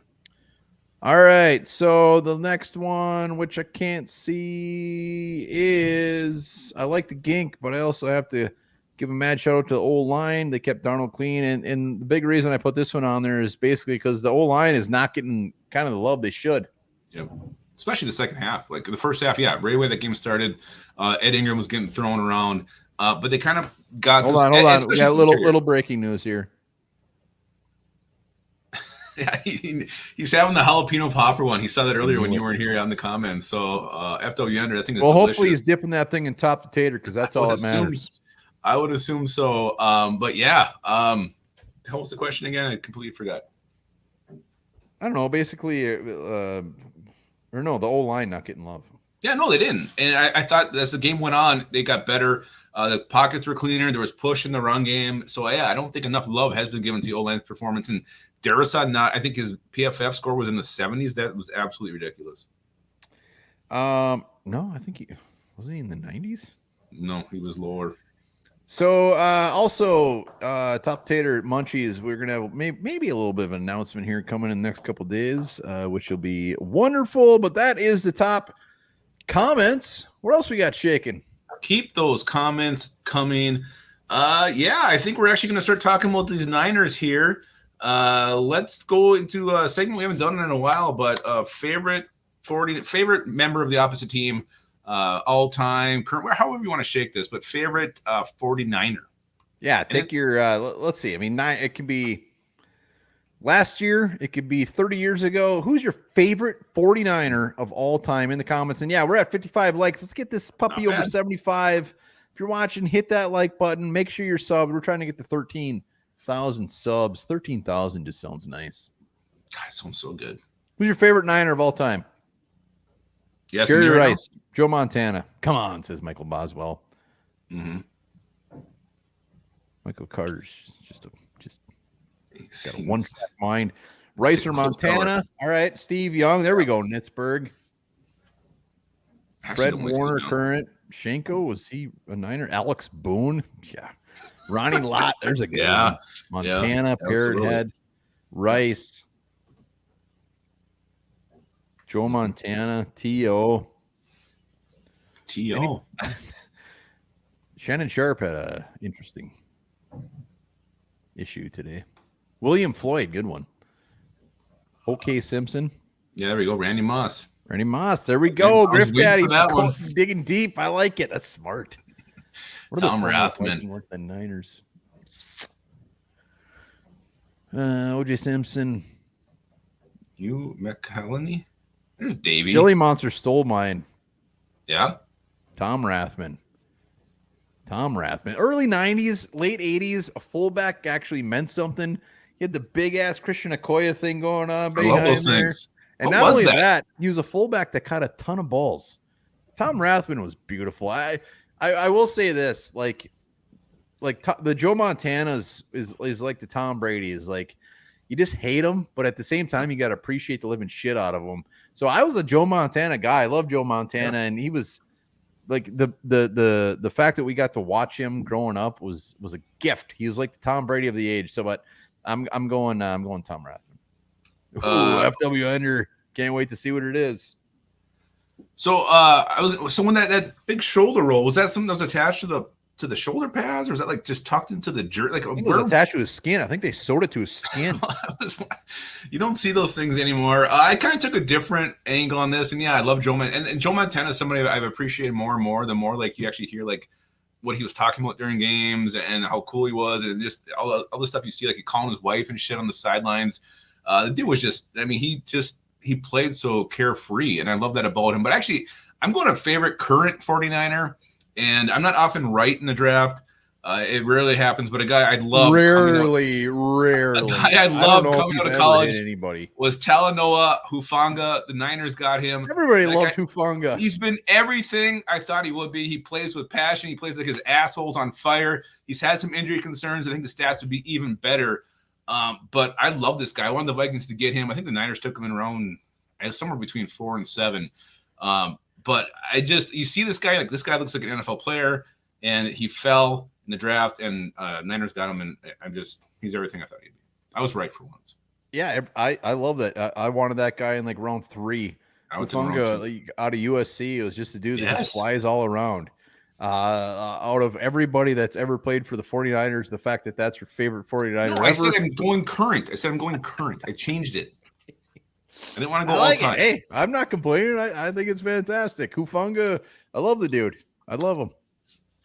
All right, so the next one, which I can't see, is I like the Gink, but I also have to give a mad shout out to the O-line. They kept Darnold clean. And the big reason I put this one on there is basically because the O-line is not getting kind of the love they should. Yep. Especially the second half. Like the first half, right away that game started, Ed Ingram was getting thrown around. But they kind of got Hold on. We got a little breaking news here. Yeah, he's having the jalapeno popper one. He saw that earlier when you weren't here on the comments. So FW I think it's hopefully he's dipping that thing in top the tater because that's all that matters. I would assume so. But yeah. What was the question again? I completely forgot. I don't know. Basically, the O-line not getting love. Yeah, no, they didn't. And I thought as the game went on, they got better. The pockets were cleaner. There was push in the run game. So yeah, I don't think enough love has been given to the O-line's performance. And Darrison, I think his PFF score was in the 70s. That was absolutely ridiculous. No, I think wasn't he in the 90s? No, he was lower. So also Top Tater Munchies, we're gonna have maybe a little bit of an announcement here coming in the next couple of days, which will be wonderful. But that is the top comments. What else we got shaking? Keep those comments coming. I think we're actually going to start talking about these Niners here. Let's go into a segment we haven't done in a while, but favorite member of the opposite team, all time, current, however you want to shake this, but favorite 49er. Yeah, take your let's see. I mean, it could be last year, it could be 30 years ago. Who's your favorite 49er of all time in the comments? And yeah, we're at 55 likes. Let's get this puppy over 75. If you're watching, hit that like button. Make sure you're subbed. We're trying to get to 13,000 subs. 13,000 just sounds nice. God, it sounds so good. Who's your favorite Niner of all time? Yes, Jerry Rice, Joe Montana. Come on, says Michael Boswell. Mm-hmm. Michael Carter's just got a one-track mind. Rice or Montana. All right, Steve Young. There we go. Nitzberg. Fred Warner, current. Shenko, was he a Niner? Alex Boone. Yeah. Ronnie Lott. There's a good one. Montana, Parrot Head, Rice. Joe Montana, T.O. T.O. Shannon Sharp had a interesting issue today. William Floyd, good one. OK Simpson. Yeah, there we go. Randy Moss. There we go. Griff Daddy digging deep. I like it. That's smart. What are Tom Rathman. Worth the Niners. OJ Simpson. Hugh McCallany. There's Davey. Chili Monster stole mine. Yeah. Tom Rathman. Early 90s, late 80s, a fullback actually meant something. He had the big ass Christian Okoye thing going on behind I love those there. things. And not only that, he was a fullback that caught a ton of balls. Tom Rathman was beautiful. I will say this, the Joe Montana's is like the Tom Brady's. Like, you just hate him, but at the same time, you got to appreciate the living shit out of him. So I was a Joe Montana guy. I love Joe Montana, and he was like the fact that we got to watch him growing up was a gift. He was like the Tom Brady of the age. So, but I'm going Tom Rathman. FW Ender, can't wait to see what it is. So when that big shoulder roll, was that something that was attached to the shoulder pads, or was that like just tucked into the jerk? Like, it was attached to his skin. I think they sewed it to his skin. You don't see those things anymore. I kind of took a different angle on this, and yeah, I love Joe Montana. And Joe Montana is somebody I've appreciated more and more. The more like you actually hear like what he was talking about during games and how cool he was, and just all the stuff you see, like he calling his wife and shit on the sidelines. The dude was just, I mean, he played so carefree, and I love that about him. But actually, I'm going to favorite current 49er, and I'm not often right in the draft. It rarely happens, but a guy I love rarely. A guy I love coming out of college anybody was Talanoa Hufanga. The Niners got him. Everybody loved Hufanga. He's been everything I thought he would be. He plays with passion. He plays like his asshole's on fire. He's had some injury concerns. I think the stats would be even better. But I love this guy. I wanted the Vikings to get him. I think the Niners took him in around somewhere between 4 and 7. But you see this guy, like this guy looks like an NFL player, and he fell in the draft, and Niners got him, and he's everything I thought he'd be. I was right for once. Yeah, I love that. I wanted that guy in like round 3. Hufanga, out of USC, it was just a dude that just flies all around. Out of everybody that's ever played for the 49ers, the fact that that's your favorite 49er ever. I said I'm going current. I changed it. I didn't want to go all time. Hey, I'm not complaining. I think it's fantastic. Hufanga, I love the dude. I love him.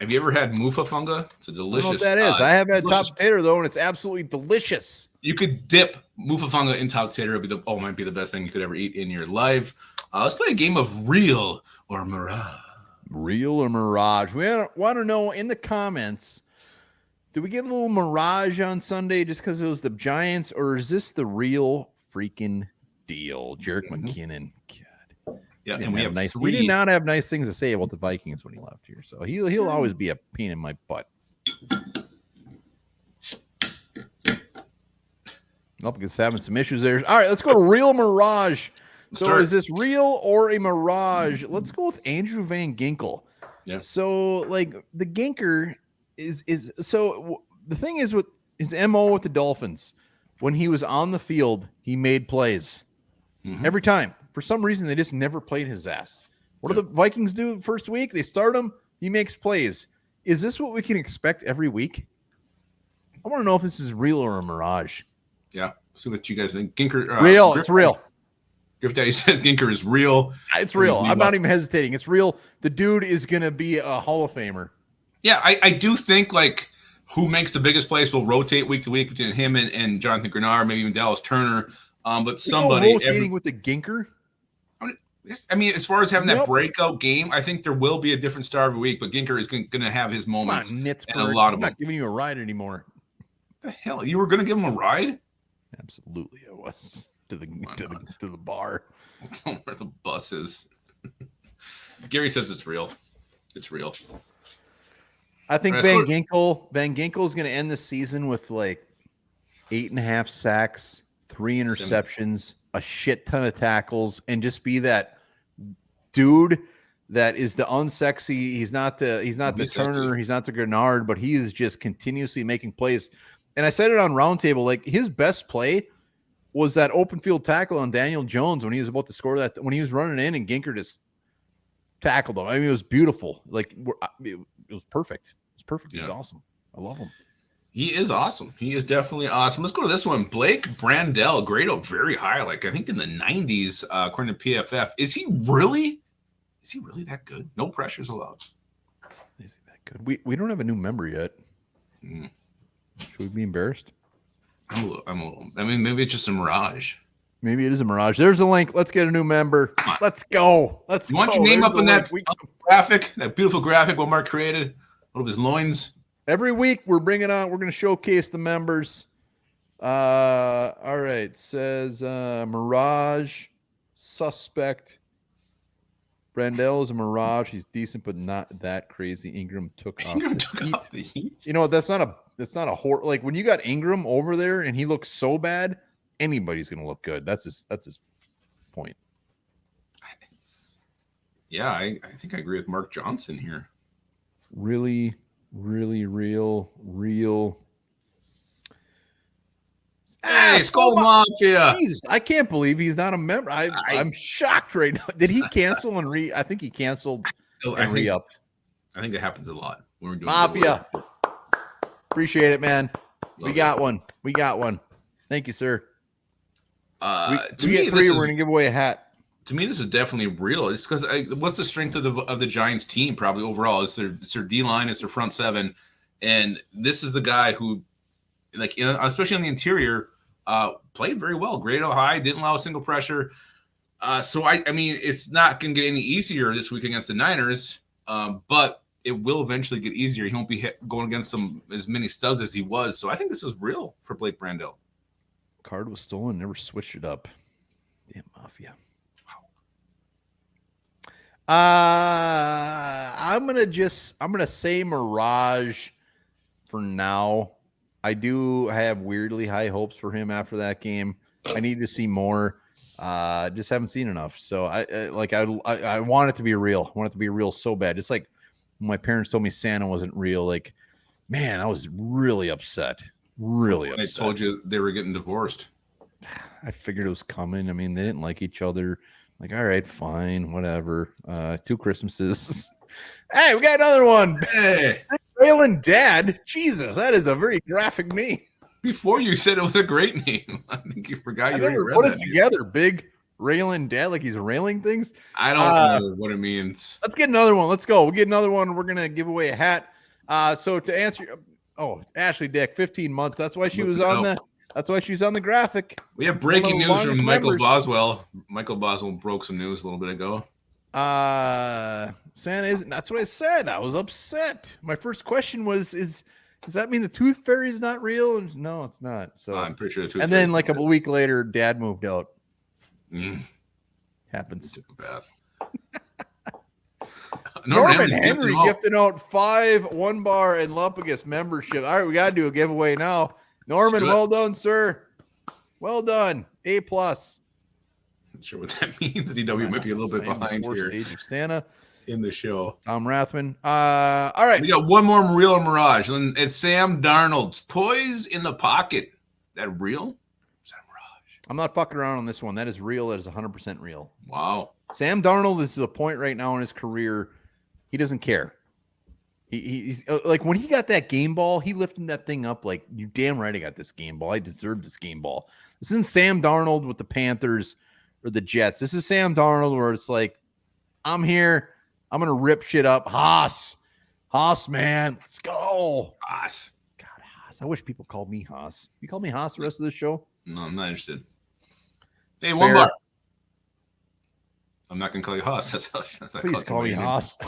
Have you ever had Mufafunga? It's a delicious. I don't know what that is. I have had top tater though, and it's absolutely delicious. You could dip Mufafunga in top tater. It might be the best thing you could ever eat in your life. Let's play a game of Real or Mirage. Real or Mirage? We want to know in the comments, did we get a little Mirage on Sunday just because it was the Giants, or is this the real freaking deal? Jerick McKinnon. God. Yeah, and we have We did not have nice things to say about the Vikings when he left here, so he'll always be a pain in my butt. Nope, because having some issues there. All right, let's go to Real Mirage. So is this real or a mirage? Let's go with Andrew Van Ginkel. Yeah. So like the Ginker is so the thing is with his MO with the Dolphins, when he was on the field, he made plays every time. For some reason, they just never played his ass. What do the Vikings do first week? They start him. He makes plays. Is this what we can expect every week? I want to know if this is real or a mirage. Yeah. See what you guys think. Ginker. Real. It's real. Griff Daddy says Ginker is real. It's real. I'm not even hesitating. It's real. The dude is going to be a Hall of Famer. Yeah, I do think like who makes the biggest plays will rotate week to week between him and Jonathan Grenard, maybe even Dallas Turner. But somebody rotating with the Ginker. I mean, as far as having that breakout game, I think there will be a different star every week. But Ginker is going to have his moments and a lot of them. I'm not giving you a ride anymore. What the hell? You were going to give him a ride? Absolutely, I was. To the bar. Tell them where the bus is. Gary says it's real. It's real. I think Van Ginkel is going to end the season with like 8.5 sacks, 3 interceptions, a shit ton of tackles, and just be that dude that is the unsexy. He's not the Turner, he's not the Grenard, but he is just continuously making plays. And I said it on Roundtable, like his best play was that open field tackle on Daniel Jones when he was about to score that, when he was running in and Ginker just tackled him. I mean, it was beautiful. Like, it was perfect. It was perfect. He's awesome. I love him. He is awesome. He is definitely awesome. Let's go to this one. Blake Brandel, grade out very high, like I think in the 90s, according to PFF. Is he really that good? No pressures allowed. Is he that good? We don't have a new member yet. Should we be embarrassed? I'm a little. I mean, maybe it's just a Mirage. Maybe it is a Mirage. There's a link. Let's get a new member. Let's go. You want your name up on that graphic, that beautiful graphic what Mark created? One of his loins. Every week we're going to showcase the members. All right. Says Mirage, suspect. Brandel is a Mirage. He's decent, but not that crazy. Ingram took off the heat. You know, that's not a horror. Like when you got Ingram over there and he looks so bad, anybody's going to look good. That's his point. Yeah, I think I agree with Mark Johnson here. Really, really real. Hey, Skull Mafia. Jesus, I can't believe he's not a member. I'm shocked right now. Did he cancel and I think he canceled and re-upped. I think it happens a lot when we're doing Mafia. Appreciate it, man. We got one. Thank you, sir. We get 3. We're going to give away a hat. To me, this is definitely real. It's because what's the strength of the Giants team probably overall? It's their D-line, it's their front seven. And this is the guy who, like, especially on the interior, played very well. Grade out high, didn't allow a single pressure. So, I mean, it's not going to get any easier this week against the Niners, but it will eventually get easier. He won't be going against as many studs as he was. So I think this is real for Blake Brandel. Card was stolen, never switched it up. Damn Mafia. I'm gonna say Mirage for now. I do have weirdly high hopes for him after that game. I need to see more. Just haven't seen enough. So I want it to be real. I want it to be real so bad. Just like when my parents told me Santa wasn't real. Like, man, I was really upset. Really upset. They told you they were getting divorced. I figured it was coming. I mean, they didn't like each other. Like, all right, fine, whatever. 2 Christmases. Hey, we got another one. Hey, Raylan Dad. Jesus, that is a very graphic name. Before you said it was a great name. I think you forgot you never put it together. Big Raylan Dad, like he's railing things. I don't know what it means. Let's get another one. Let's go. We'll get another one. We're gonna give away a hat. So to answer, Ashley Dick, 15 months. That's why she was on the. That's why she's on the graphic. We have breaking news from Michael Boswell. Michael Boswell broke some news a little bit ago. Santa isn't. That's what I said. I was upset. My first question was, does that mean the Tooth Fairy is not real? And no, it's not. So I'm pretty sure the Tooth And then like a week later, Dad moved out. Happens. Too bad. Norman Henry gifting out 5 1-bar and Lumpagus membership. All right, we got to do a giveaway now. Norman, well done, sir. Well done. A+. Not sure what that means. DW might be a little bit behind here. Age of Santa in the show. Tom Rathman. All right. We got one more real Mirage. And it's Sam Darnold's poise in the pocket. Is that real? Is that Mirage? I'm not fucking around on this one. That is real. That is 100% real. Wow. Sam Darnold is to the point right now in his career, he doesn't care. He's like when he got that game ball, he lifted that thing up like, you damn right I got this game ball. I deserve this game ball. This isn't Sam Darnold with the Panthers or the Jets. This is Sam Darnold where it's like, I'm here. I'm going to rip shit up. Haas, man. Let's go. Haas. God, Haas. I wish people called me Haas. You call me Haas the rest of the show? No, I'm not interested. Hey, one bar. I'm not going to call you Haas. That's Please call me Haas.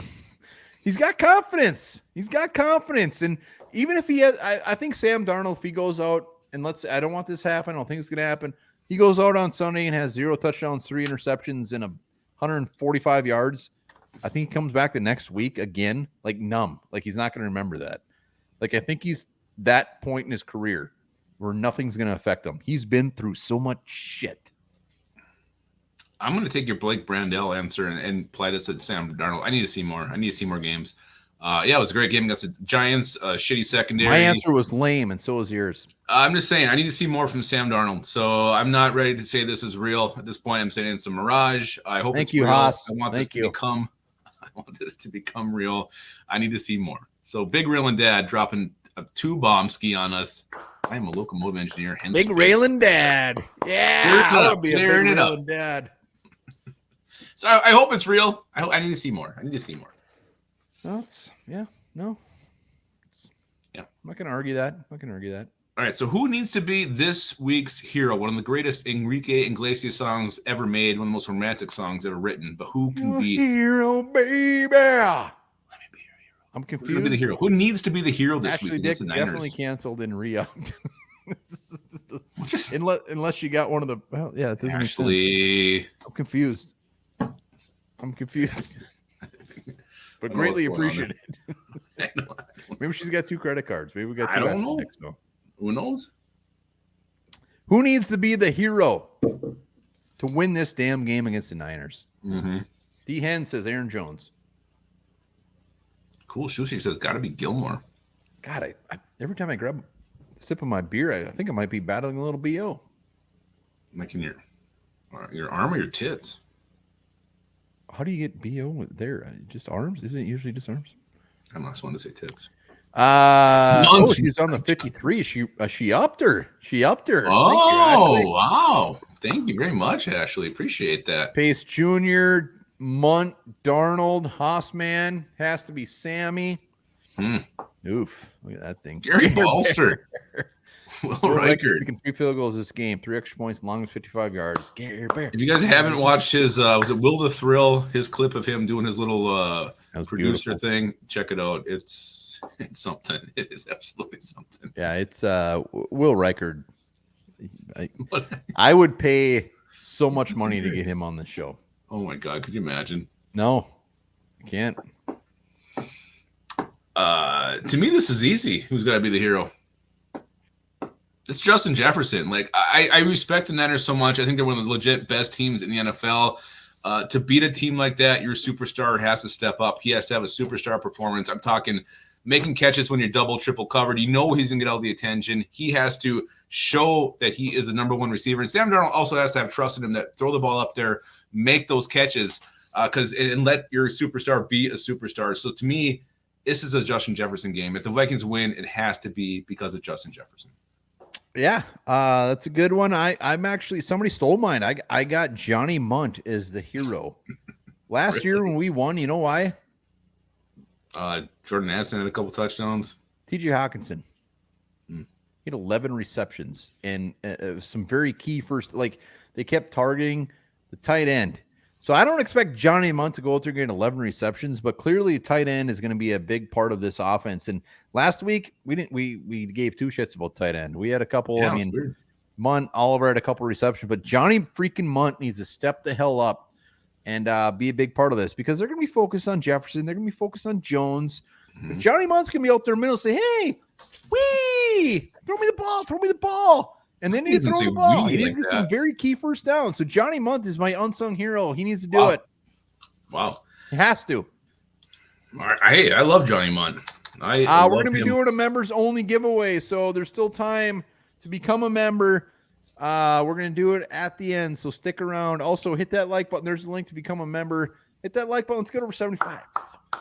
He's got confidence. And even if he has, I think Sam Darnold, if he goes out and I don't want this to happen. I don't think it's going to happen. He goes out on Sunday and has 0 touchdowns, 3 interceptions, and 145 yards. I think he comes back the next week again, like numb. Like he's not going to remember that. Like I think he's that point in his career where nothing's going to affect him. He's been through so much shit. I'm going to take your Blake Brandel answer and apply this to Sam Darnold. I need to see more. I need to see more games. Yeah, it was a great game against the Giants. Shitty secondary. My answer was lame, and so was yours. I'm just saying, I need to see more from Sam Darnold. So I'm not ready to say this is real at this point. I'm saying it's a mirage. I hope it's real. Haas. I want this to become real. I need to see more. So Big Railin' Dad dropping a 2-bomb ski on us. I am a locomotive engineer. Big Railin' Dad. Yeah, I want to be a Big Railin' Dad. So I hope it's real. I need to see more. I'm not gonna argue that. All right, so who needs to be this week's hero? One of the greatest Enrique Iglesias songs ever made, one of the most romantic songs ever written. But who can be hero, baby? Let me be your hero. I'm confused. Who's be the hero? Who needs to be the hero this week against the Niners? Definitely canceled and re-upped. Unless you got one of the. Well, yeah, it doesn't make sense. I'm confused. But greatly appreciated. Maybe she's got 2 credit cards. Maybe we got 2. I don't know. Who knows? Who needs to be the hero to win this damn game against the Niners? Mm-hmm. D. Hen says Aaron Jones. Cool. Sushi says got to be Gilmore. God, I every time I grab a sip of my beer, I think I might be battling a little BO. Like in your arm or your tits? How do you get BO there? Just arms? Isn't it usually just arms? I'm not wanting to say tits. She's on the 53. She upped her. Oh, wow. Thank you very much, Ashley. Appreciate that. Pace Jr., Munt, Darnold, Hossman, has to be Sammy. Oof. Look at that thing. Gary Balster. Will Reichard. Making 3 field goals this game, 3 extra points, long as 55 yards. Gary Bear. If you guys haven't watched his, was it Will the Thrill? His clip of him doing his little producer thing. Check it out. It's something. It is absolutely something. Yeah, it's Will Reichard. I would pay so much money to get him on the show. Oh my God, could you imagine? No, I can't. To me, this is easy. Who's got to be the hero? It's Justin Jefferson. Like I respect the Niners so much. I think they're one of the legit best teams in the NFL. To beat a team like that, your superstar has to step up. He has to have a superstar performance. I'm talking making catches when you're double, triple covered. You know he's going to get all the attention. He has to show that he is the number 1 receiver. And Sam Darnold also has to have trust in him that throw the ball up there, make those catches, and let your superstar be a superstar. So to me, this is a Justin Jefferson game. If the Vikings win, it has to be because of Justin Jefferson. Yeah, that's a good one. I'm actually, somebody stole mine. I got Johnny Munt as the hero. Last Really? year when we won, you know why? Jordan Addison had a couple touchdowns. T.J. Hawkinson. He had 11 receptions and some very key first. Like they kept targeting the tight end. So I don't expect Johnny Munt to go out there getting 11 receptions, but clearly tight end is going to be a big part of this offense. And last week we gave 2 shits about tight end. We had a couple. Yeah, I mean, Munt, Oliver had a couple receptions, but Johnny freaking Munt needs to step the hell up and be a big part of this because they're going to be focused on Jefferson. They're going to be focused on Jones. But Johnny Munt's going to be out there in the middle, say, "Hey, wee, throw me the ball." And then he needs to throw the ball. He needs to get some very key first down. So Johnny Munt is my unsung hero. He needs to do it. Wow. He has to. All right. Hey, I love Johnny Munt. We're going to be doing a members only giveaway. So there's still time to become a member. We're going to do it at the end. So stick around. Also hit that like button. There's a link to become a member. Hit that like button. Let's get over 75.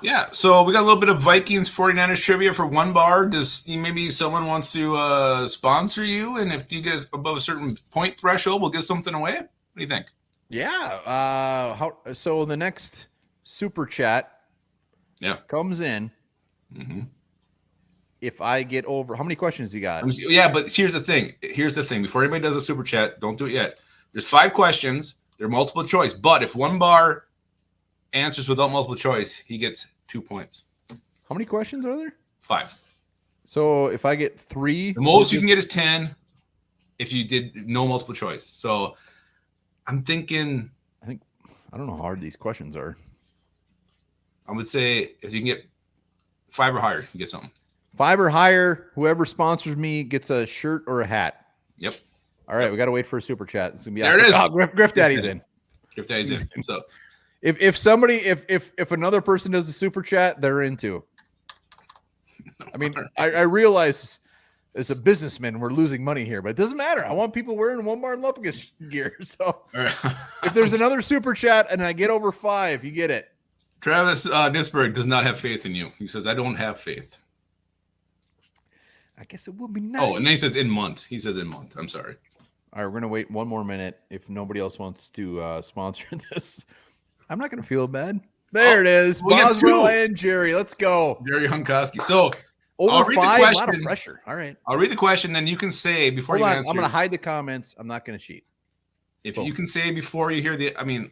Yeah, so we got a little bit of Vikings 49ers trivia for one bar. Does maybe someone wants to sponsor you, and if you get above a certain point threshold, we'll give something away? What do you think? Yeah. So the next super chat comes in. Mm-hmm. If I get over, how many questions you got? Yeah, but here's the thing. Before anybody does a super chat, don't do it yet. There's 5 questions. They're multiple choice, but if one bar answers without multiple choice, he gets 2 points. How many questions are there? 5. So if I get 3, the most you can get is 10 if you did no multiple choice. So I'm thinking, I don't know how hard these questions are. I would say if you can get 5 or higher, you get something. 5 or higher, whoever sponsors me gets a shirt or a hat. Yep. All right, we got to wait for a super chat. It's gonna be there. It is. Oh, Griff Daddy's in. Griff Daddy's in. So if somebody if another person does a super chat, they're into. I mean, I realize as a businessman we're losing money here, but it doesn't matter. I want people wearing Walmart and Lupkus gear. So if there's another super chat and I get over 5, you get it. Travis Nisberg does not have faith in you. He says, I don't have faith. I guess it will be nice. Oh, and then he says in month. He says in month. I'm sorry. All right, we're going to wait one more minute if nobody else wants to sponsor this. I'm not going to feel bad. There it is. Boswell and Jerry. Let's go. Jerry Hunkoski. So over 5, a lot of pressure. All right. I'll read the question, then you can say before Hold you on, answer. I'm going to hide the comments. I'm not going to cheat. If you can say before you hear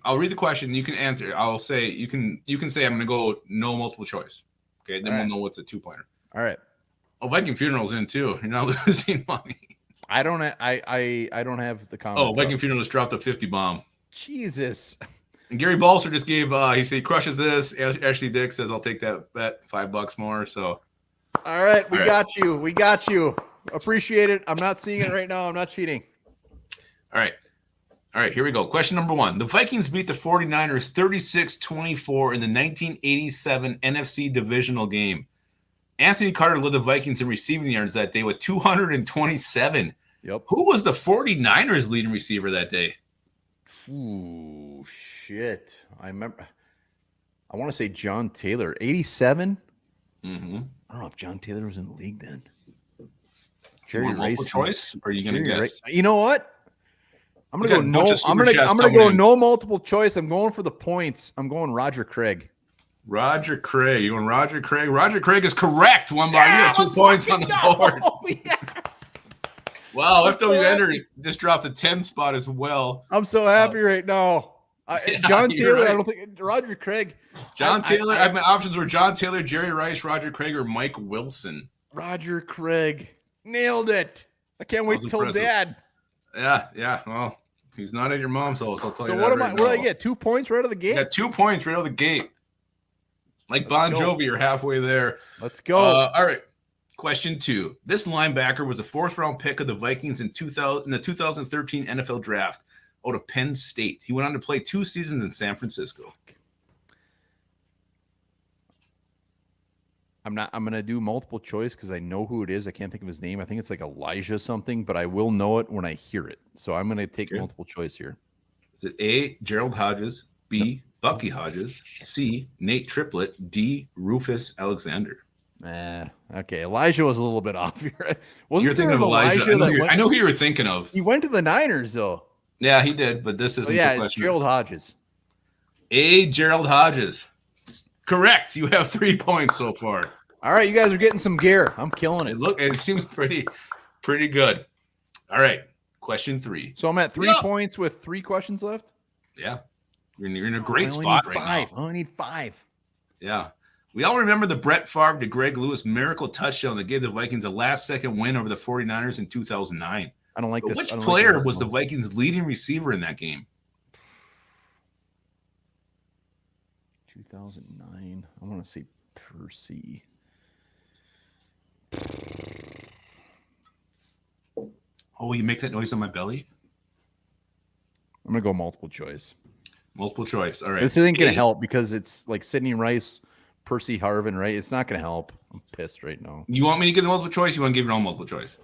I'll read the question. You can answer. I'll say you can say I'm going to go no multiple choice. Okay, then we'll know what's a 2-pointer. All right. Oh, Viking Funeral's in too. You're not losing money. I don't have the comments. Oh, Viking Funeral just dropped a 50 bomb. Jesus. And Gary Balser just gave. He said he crushes this. Ashley Dick says I'll take that bet, $5 more. So. All right, we got you. We got you. Appreciate it. I'm not seeing it right now. I'm not cheating. All right, here we go. Question number 1. The Vikings beat the 49ers 36-24 in the 1987 NFC divisional game. Anthony Carter led the Vikings in receiving yards that day with 227. Yep. Who was the 49ers leading receiver that day? Ooh, shit. I remember. I want to say John Taylor. 87? Mm-hmm. I don't know if John Taylor was in the league then. Jerry Rice choice? Or are you going to guess? You know what? I'm gonna go no. I'm gonna go no multiple choice. I'm going for the points. I'm going Roger Craig. Roger Craig. You going Roger Craig? Roger Craig is correct. One bar. You have 2 points on the board. Yeah. Wow, FW Ender just dropped a 10 spot as well. I'm so happy right now. John Taylor. Right. I don't think Roger Craig. John Taylor. My options were John Taylor, Jerry Rice, Roger Craig, or Mike Wilson. Roger Craig nailed it. I can't wait till Dad. Yeah. Well, he's not at your mom's house. I'll tell you that. So what do I get? 2 points right out of the gate? Yeah, 2 points right out of the gate. Like Bon Jovi, you're halfway there. Let's go. All right. Question 2. This linebacker was the 4th-round pick of the Vikings in the 2013 NFL Draft out of Penn State. He went on to play 2 seasons in San Francisco. I'm going to do multiple choice because I know who it is. I can't think of his name. I think it's like Elijah something, but I will know it when I hear it. So I'm going to take multiple choice here. Is it A, Gerald Hodges, B, Bucky Hodges, C, Nate Triplett, D, Rufus Alexander? Okay. Elijah was a little bit off here. You're thinking of Elijah. I know who you were thinking of. He went to the Niners, though. Yeah, he did, but this isn't the question. It's Gerald Hodges. A, Gerald Hodges. Correct. You have 3 points so far. All right, you guys are getting some gear. I'm killing it. It seems pretty good. All right, question 3. So I'm at 3 points with 3 questions left? Yeah. You're in a great spot right now. I only need 5. Yeah. We all remember the Brett Favre to Greg Lewis miracle touchdown that gave the Vikings a last-second win over the 49ers in 2009. I don't like this. Which player was the Vikings' leading receiver in that game? 2009. I want to say Percy. Oh, you make that noise on my belly? I'm going to go multiple choice. Multiple choice. All right. This isn't going to help because it's like Sidney Rice, Percy Harvin, right? It's not going to help. I'm pissed right now. You want me to give the multiple choice? You want to give your own multiple choice?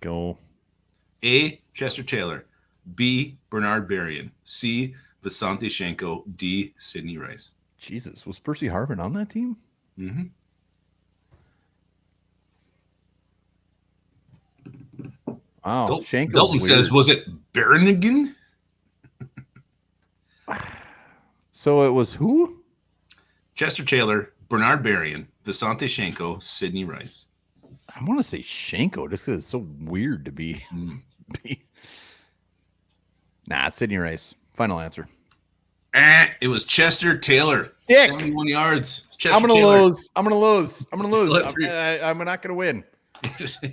Go. A, Chester Taylor. B, Bernard Berrien. C, Visanthe Shenko. D, Sidney Rice. Jesus, was Percy Harvin on that team? Mm-hmm. Wow. Dalton says, was it Bernigan? So it was who? Chester Taylor, Bernard Berrien, Visanthe Shenko, Sidney Rice. I want to say Shenko just because it's so weird to be. Nah, it's Sidney Rice. Final answer. It was Chester Taylor. Dick. 71 yards. I'm going to lose. I'm not going to win.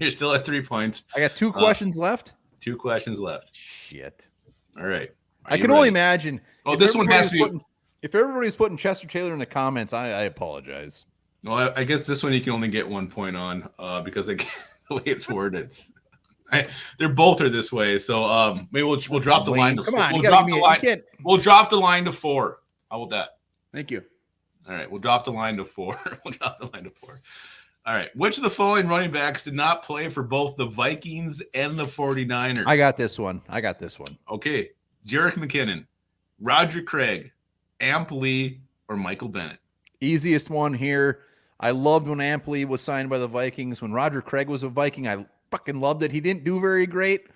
You're still at 3 points. I got 2 questions left. 2 questions left. Shit. All right. I can only imagine. Oh, this one has to be. If everybody's putting Chester Taylor in the comments, I apologize. Well, I guess this one you can only get 1 point on because the way it's worded. They're both are this way, so maybe we'll drop the line to 4. We'll drop the line to 4. How about that? Thank you. All right, we'll drop the line to 4. All right, which of the following running backs did not play for both the Vikings and the 49ers? I got this one. Okay, Jerick McKinnon, Roger Craig, Amp Lee, or Michael Bennett? Easiest one here. I loved when Amp Lee was signed by the Vikings. When Roger Craig was a Viking, I fucking loved it. He didn't do very great.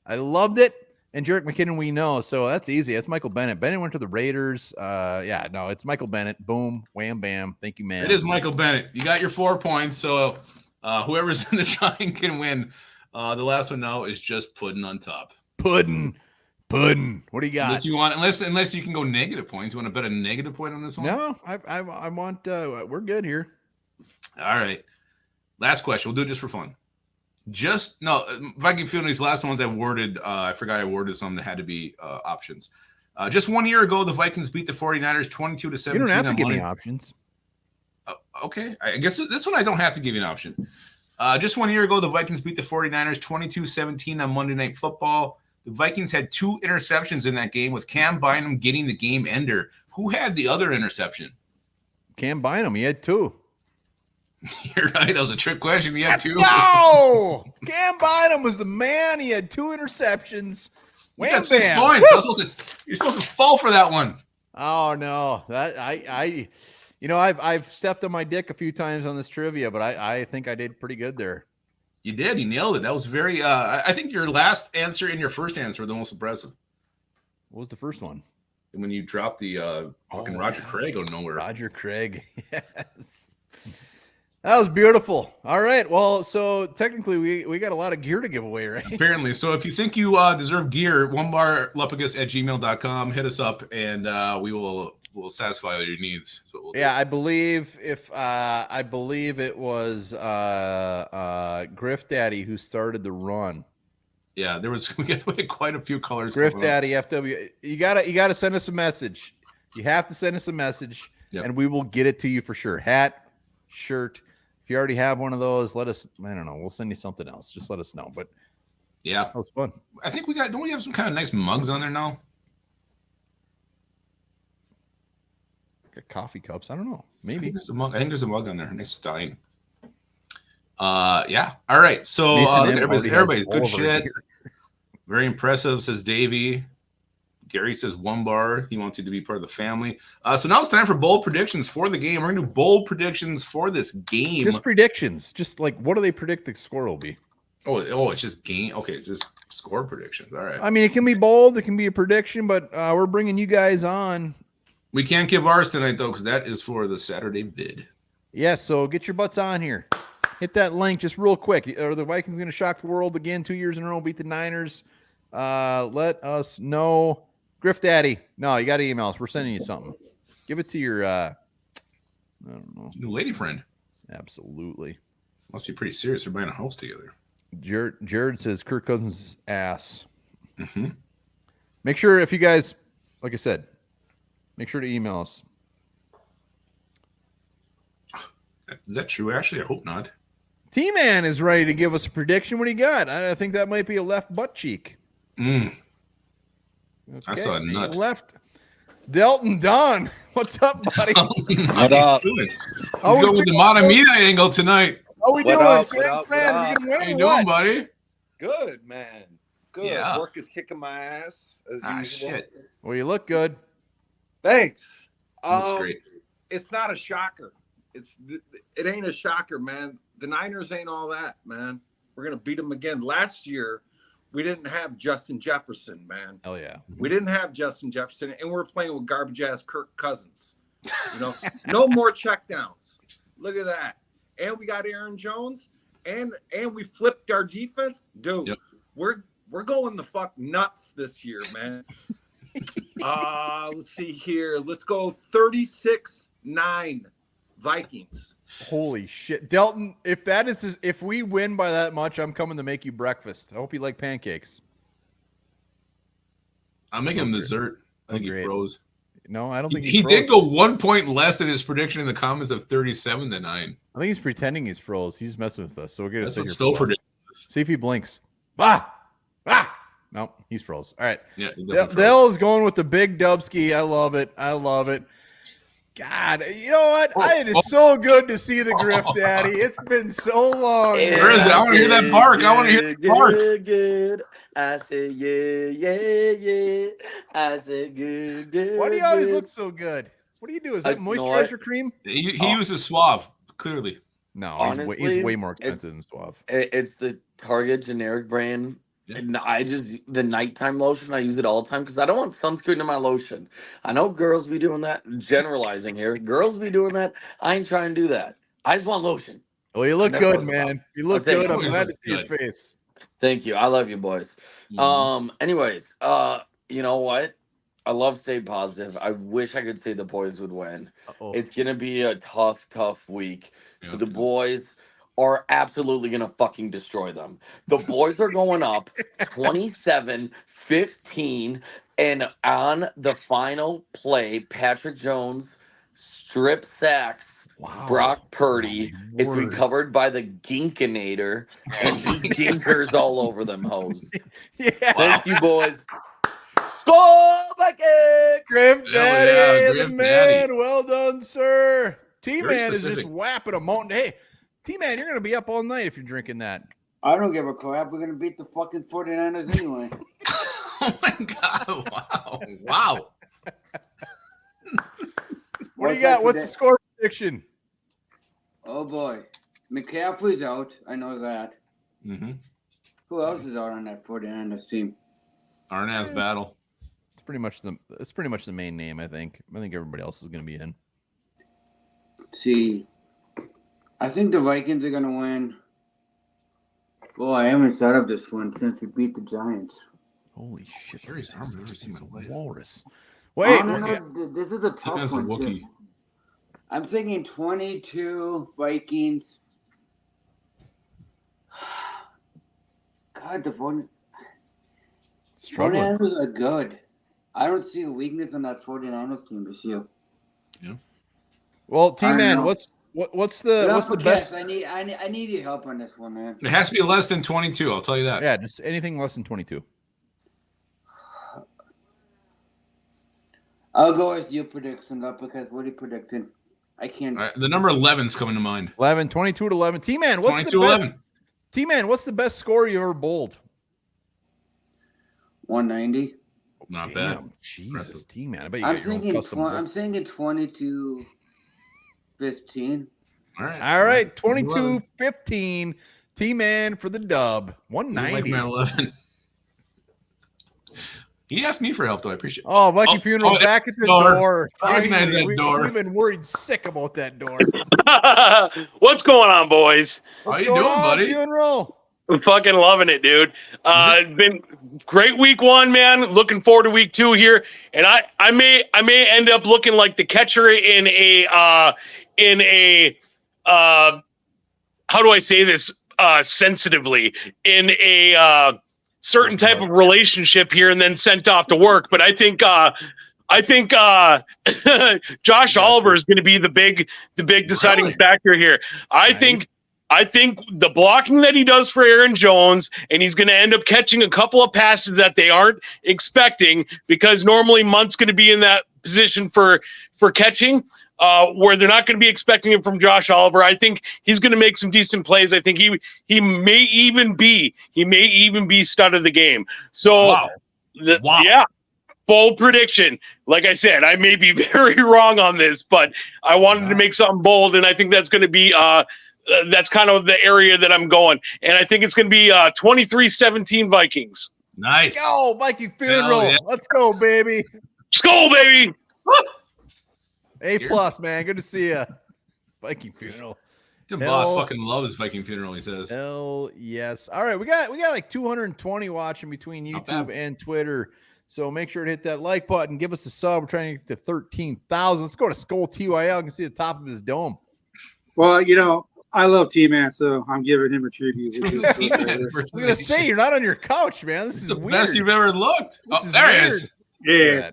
I loved it. And Jerick McKinnon, we know. So that's easy. That's Michael Bennett. Bennett went to the Raiders. It's Michael Bennett. Boom, wham, bam. Thank you, man. It is Michael Bennett. You got your 4 points. So whoever's in the drawing can win. The last one now is just pudding on top. Pudding. What do you got? Unless you can go negative points. You want to bet a negative point on this one? No, I want. We're good here. All right. Last question. We'll do it just for fun. Viking Field, these last ones I worded. I forgot I worded some that had to be options. Just 1 year ago, the Vikings beat the 49ers 22-17. You don't have to give me options. Okay. I guess this one I don't have to give you an option. Just 1 year ago, the Vikings beat the 49ers 22-17 on Monday Night Football. The Vikings had 2 interceptions in that game, with Cam Bynum getting the game ender. Who had the other interception? Cam Bynum. He had 2. You're right. That was a trick question. He had 2. No! Cam Bynum was the man. He had 2 interceptions. You got 6 points. You're supposed to fall for that one. Oh no, I've stepped on my dick a few times on this trivia, but I think I did pretty good there. You did. You nailed it. That was very. I think your last answer and your first answer were the most impressive. What was the first one? When you dropped the Roger Craig out of nowhere. Roger Craig. Yes. That was beautiful. All right. Well, so technically we got a lot of gear to give away, right? Apparently. So if you think you deserve gear, onebarlupagus@gmail.com. Hit us up and we'll satisfy all your needs. Yeah, I believe it was Griff Daddy who started the run. Yeah, we had quite a few colors. Griff Daddy, FW. You gotta send us a message. You have to send us a message, and we will get it to you for sure. Hat, shirt. If you already have one of those, let us. I don't know. We'll send you something else. Just let us know. But yeah, that was fun. I think don't we have some kind of nice mugs on there now? Got coffee cups. I don't know. Maybe I think there's a mug on there. Nice Stein. Yeah. All right. So everybody's good shit. Very impressive, says Davey. Gary says 1 bar. He wants you to be part of the family. So now it's time for bold predictions for the game. We're going to do bold predictions for this game. Just predictions. Just like, what do they predict the score will be? Oh, it's just game. Okay, just score predictions. All right. I mean, it can be bold. It can be a prediction, but we're bringing you guys on. We can't give ours tonight, though, because that is for the Saturday vid. Yes, so get your butts on here. Hit that link just real quick. Are the Vikings going to shock the world again 2 years in a row, beat the Niners? Let us know. Griff Daddy. No, you got to email us. We're sending you something. Give it to your, I don't know. New lady friend. Absolutely. Must be pretty serious. They're buying a house together. Jared says Kirk Cousins' ass. Mm-hmm. Make sure if you guys, like I said, make sure to email us. Is that true? Actually, I hope not. T-Man is ready to give us a prediction. What do you got? I think that might be a left butt cheek. Okay. I saw a nut. Left. Delton Dunn. What's up, buddy? What up? He's going with the Montemita angle tonight. How we doing? How you doing, buddy? Good, man. Good. Yeah. Work is kicking my ass as usual. Shit. Well, you look good. Thanks. That's great. It's not a shocker. It ain't a shocker, man. The Niners ain't all that, man. We're gonna beat them again. Last year, we didn't have Justin Jefferson, man. Hell yeah. We didn't have Justin Jefferson, and we're playing with garbage ass Kirk Cousins. You know, no more checkdowns. Look at that. And we got Aaron Jones, and we flipped our defense, dude. Yep. We're going the fuck nuts this year, man. Let's see here. Let's go 36-9 Vikings. Holy shit. Delton, if we win by that much, I'm coming to make you breakfast. I hope you like pancakes. I'm making him dessert. I think he froze. No, I don't think he did go 1 point less than his prediction in the comments of 37-9. I think he's pretending he's froze. He's messing with us. So we'll get That's what Stowe predicted. See if he blinks. Nope, he's froze. All right. Yeah. Dale is going with the big Dubski. I love it. God, you know what? It is so good to see the Griff, Daddy. It's been so long. Where is it? I want to hear that bark. I want to hear the bark. Good. I said, yeah. I said, good. Why do you always look so good? What do you do? Is that moisturizer cream? He uses Suave, clearly. No, honestly, he's way more expensive than Suave. It's the Target generic brand. Yeah. And the nighttime lotion, I use it all the time because I don't want sunscreen in my lotion. I know girls be doing that. Generalizing here. Girls be doing that. I ain't trying to do that. I just want lotion. Well, you look good, man. You look good. I'm glad to see your face. Thank you. I love you, boys. Mm-hmm. Anyways, you know what? I love staying positive. I wish I could say the boys would win. Uh-oh. It's gonna be a tough week. So the boys are absolutely going to fucking destroy them. The boys are going up 27-15, and on the final play, Patrick Jones strip sacks Brock Purdy. It's recovered by the Ginkinator, and he ginkers all over them hoes. Yeah. Thank you, boys. Score, Vikings! Griff Daddy, the man. Well done, sir. T-Man is just whapping a mountain. Hey, T-Man, you're going to be up all night if you're drinking that. I don't give a crap. We're going to beat the fucking 49ers anyway. Oh, my God. Wow. What do you got? What's the score prediction? Oh, boy. McCaffrey's out. I know that. Mm-hmm. Who else is out on that 49ers team? Arnaz Battle. It's pretty much the main name, I think. I think everybody else is going to be in. See, I think the Vikings are going to win. Well, I haven't thought of this one since we beat the Giants. Holy shit. I've never seen my life. Walrus. Wait. No, this is a tough one. Too. I'm thinking 22 Vikings. God, the 49ers are good. I don't see a weakness on that 49ers team this year. Yeah. Well, T-Man, what's the best? I need your help on this one, man. It has to be less than 22. I'll tell you that. Yeah, just anything less than 22. I'll go with your prediction up because what are you predicting? I can't. The number 11's coming to mind. 22-11. T-Man, what's the best? T-Man, what's the best score you ever bowled? 190. Not bad. Jesus, T-Man. I bet you I'm thinking 22-15. All right. 22-15. T-Man for the dub. 190. Like 11. He asked me for help, though. I appreciate it. Oh, Viking Funeral back at the door. Recognize that door. We've been worried sick about that door. What's going on, boys? How you doing, buddy? Funeral? I'm fucking loving it, dude. It's been great week 1, man. Looking forward to week 2 here, and I may end up looking like the catcher in a how do I say this sensitively, in a certain type of relationship here, and then sent off to work. But I think Josh Oliver is going to be the big deciding factor here. I think the blocking that he does for Aaron Jones, and he's going to end up catching a couple of passes that they aren't expecting, because normally Munt's going to be in that position for catching, where they're not going to be expecting it from Josh Oliver. I think he's going to make some decent plays. I think he may even be stud of the game. So, yeah, bold prediction. Like I said, I may be very wrong on this, but I wanted to make something bold, and I think that's going to be that's kind of the area that I'm going. And I think it's going to be 23-17 Vikings. Nice. Yo, Viking Funeral. Yeah. Let's go, baby. Let's go, baby. A+, man. Good to see you. Viking Funeral. The boss fucking loves Viking Funeral, he says. Hell yes. All right, we got like 220 watching between YouTube and Twitter. So make sure to hit that like button. Give us a sub. We're trying to get to 13,000. Let's go to Skull TYL. You can see the top of his dome. Well, I love T-Man, so I'm giving him a tribute. I was going to say, you're not on your couch, man. This is the weird. best you've ever looked. There he is. Yeah.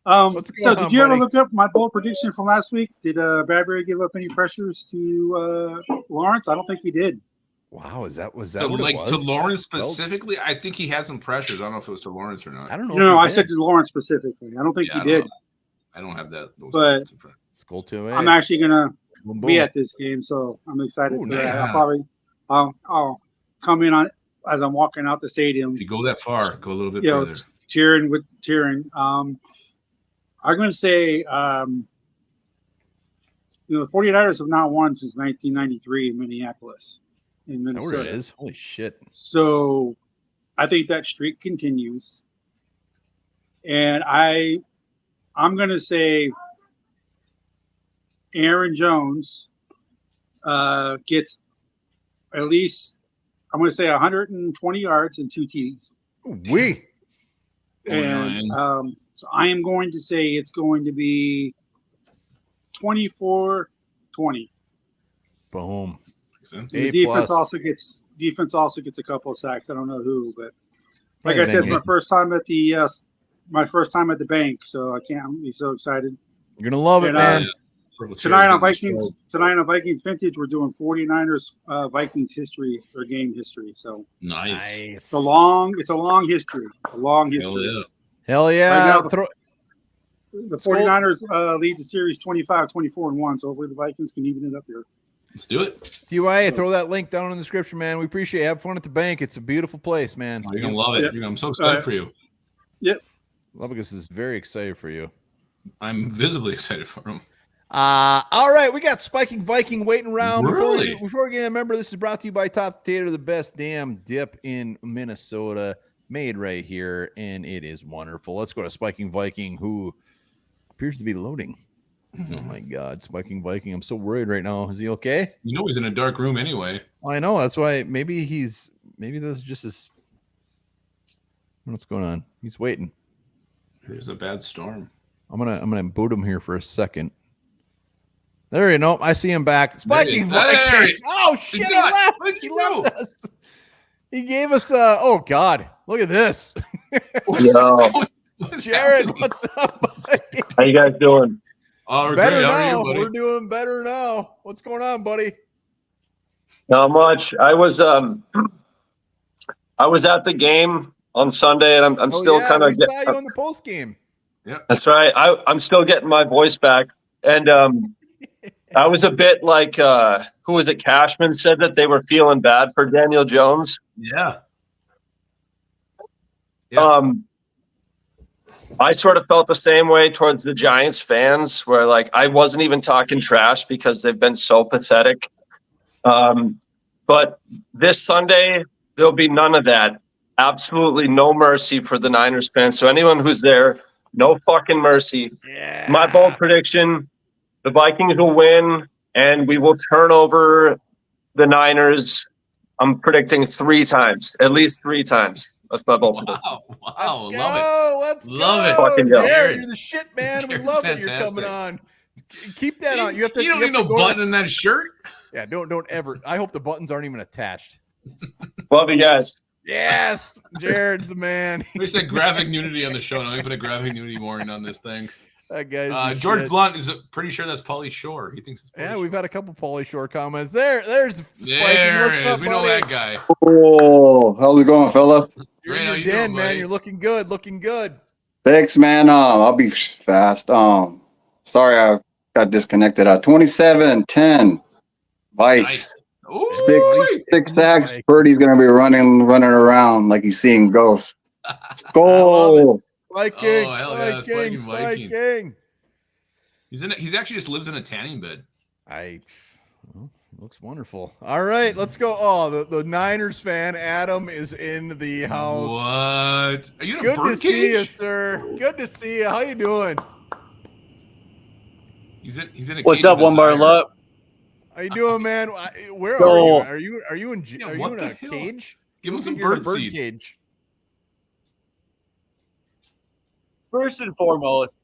So did you ever look up my bold prediction from last week? Did Bradbury give up any pressures to Lawrence? I don't think he did. Wow, was that what like it was? To Lawrence specifically? I think he had some pressures. I don't know if it was to Lawrence or not. I don't know. No, I said to Lawrence specifically. I don't think he did. I don't have those. But Skull 2A. I'm actually gonna Boom, be boom. at this game, so I'm excited for nice. that. I'll come in on as I'm walking out the stadium. If you go that far, go a little bit You know, further. cheering. I'm going to say, the 49ers have not won since 1993 in Minneapolis, in Is that Minnesota. where it is? Holy shit. So I think that streak continues. And I'm going to say Aaron Jones gets at least, I'm going to say 120 yards and 2 TDs. And so I am going to say it's going to be 24-20. Boom. The defense also gets a couple of sacks. I don't know who, but like I said, it's my first time at the bank, so I'm so excited. You're gonna love it, man. Tonight on Vikings Vintage, we're doing 49ers Vikings history or game history. So nice. It's a long history. Hell yeah. Right now, the 49ers lead the series 25-24-1. So hopefully the Vikings can even it up here. Let's do it. TY, throw that link down in the description, man. We appreciate it. Have fun at the bank. It's a beautiful place, man. You're gonna love it. Yep. I'm so excited for you. Yep. Lovagus is very excited for you. I'm visibly excited for him. All right, we got Spiking Viking waiting around. Really? Before we get remember, this is brought to you by Top Tater, the best damn dip in Minnesota, made right here, and it is wonderful. Let's go to Spiking Viking, who appears to be loading. Oh my God, Spiking Viking! I'm so worried right now. Is he okay? You know he's in a dark room anyway. I know. That's why maybe this is just his. What's going on? He's waiting. There's a bad storm. I'm gonna boot him here for a second. There you go. I see him back. Spiking Viking. Oh shit! He left. He left us. He gave us. Oh God! Look at this. Yo, Jared, what's up, buddy? How you guys doing? Oh, better great. now. You, we're doing better now. What's going on, buddy? Not much. I was at the game on Sunday, and I'm still kind of. We saw you on the post game. Yeah, that's right. I'm still getting my voice back, and I was a bit like who was it? Cashman said that they were feeling bad for Daniel Jones. Yeah. I sort of felt the same way towards the Giants fans, where like I wasn't even talking trash because they've been so pathetic. But this Sunday, there'll be none of that. Absolutely no mercy for the Niners fans. So anyone who's there, no fucking mercy. Yeah. My bold prediction, the Vikings will win, and we will turn over the Niners. I'm predicting 3 times, at least 3 times. That's my bold prediction. Wow. Let's love it. Fucking go. Jared, you're the shit, man. We love fantastic. that you're coming on. Keep that on. You don't need no button in that shirt. Yeah, don't ever. I hope the buttons aren't even attached. Love you guys. Yes, Jared's the man. We said graphic nudity on the show. Now we put a graphic nudity warning on this thing. That guy's George shit. Blunt is pretty sure that's Pauly Shore. He thinks it's Pauly Shore. We've had a couple Pauly Shore comments. There's Spiking. There What's it up, is. We know buddy? that guy. Oh, how's it going, fellas? You're Great, how in you your den, doing, man. buddy? You're looking good. Looking good. Thanks, man. I'll be fast. Sorry I got disconnected. 27-10 Vikes. Nice. Ooh, 6 sacks. Purdy's gonna be running around like he's seeing ghosts. Skull. Viking. Oh, hell yeah, Spiking Viking. Viking. He's actually just lives in a tanning bed. Looks wonderful. All right, let's go. Oh, the Niners fan Adam is in the house. What? Are you in a Good to bird see you, cage? sir. Good to see you. How you doing? He's in a What's cage up, of One Bar desire. Luck? How you doing, man? Where So- are you? Are you in what the a hell? cage? Give him some You're in a bird seed. cage. First and foremost,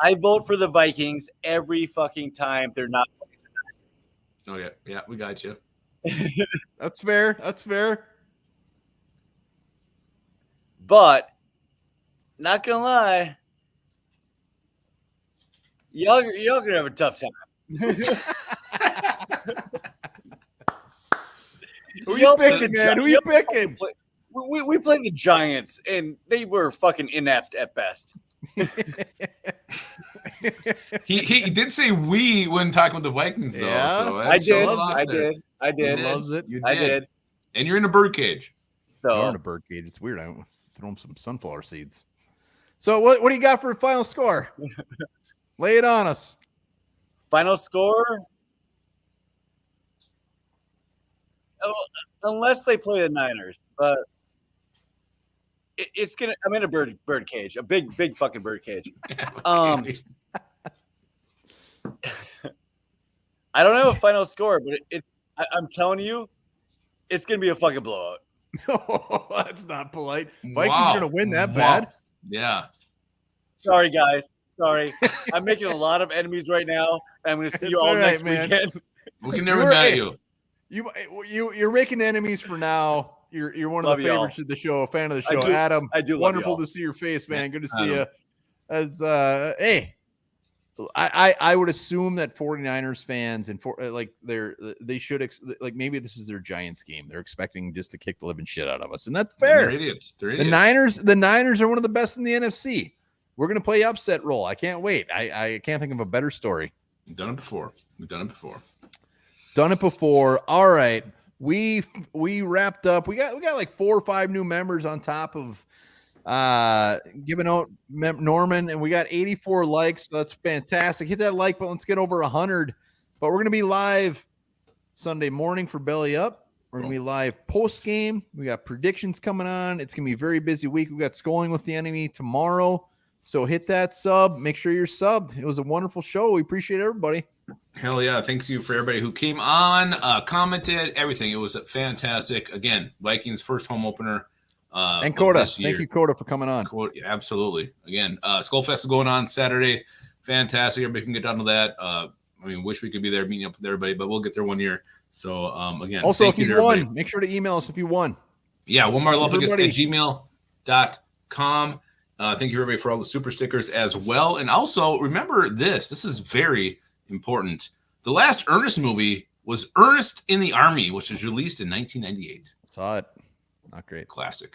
I vote for the Vikings every fucking time they're not. Oh yeah, we got you. That's fair. That's fair. But not gonna lie, y'all gonna have a tough time. Who you picking, man? Who you picking? We played the Giants, and they were fucking inept at best. He did say we when talking with the Vikings, though. Yeah, so I did. I did. He loves it. You did. I did. And you're in a bird cage. You're in a bird cage. It's weird. I don't throw him some sunflower seeds. So what do you got for a final score? Lay it on us. Final score? Oh, unless they play the Niners, but it's gonna. I'm in a bird cage, a big fucking bird cage. I don't have a final score, but I'm telling you, it's gonna be a fucking blowout. Oh, that's not polite. Vikings are gonna win that bad. Yeah. Sorry, guys. Sorry. I'm making a lot of enemies right now. And I'm gonna see you all next weekend. We can never bat you. You're making enemies for now. You're one of the favorites of the show, a fan of the show. Adam, I do. Wonderful to see your face, man. Good to see you. As hey, I would assume that 49ers fans and they should maybe this is their Giants game. They're expecting just to kick the living shit out of us, and that's fair. They're idiots. The Niners are one of the best in the NFC. We're gonna play upset role. I can't wait. I can't think of a better story. We've done it before. Done it before. All right. We wrapped up. We got like 4 or 5 new members on top of giving out Norman, and we got 84 likes. So that's fantastic. Hit that like button. Let's get over 100. But we're going to be live Sunday morning for Belly Up. We're going to be live post game. We got predictions coming on. It's going to be a very busy week. We got Schooling with the Enemy tomorrow. So hit that sub. Make sure you're subbed. It was a wonderful show. We appreciate everybody. Hell yeah. Thanks you for everybody who came on, commented, everything. It was fantastic. Again, Vikings first home opener. And Kota. Thank you, Kota, for coming on. Absolutely. Again, Skullfest is going on Saturday. Fantastic. Everybody can get down to that. Wish we could be there meeting up with everybody, but we'll get there one year. So, again. Also, if you won, make sure to email us if you won. Yeah, one more gmail.com. Thank you, everybody, for all the super stickers as well. And also, remember this. This is very important. The last Ernest movie was Ernest in the Army, which was released in 1998. Saw it. Not great. Classic.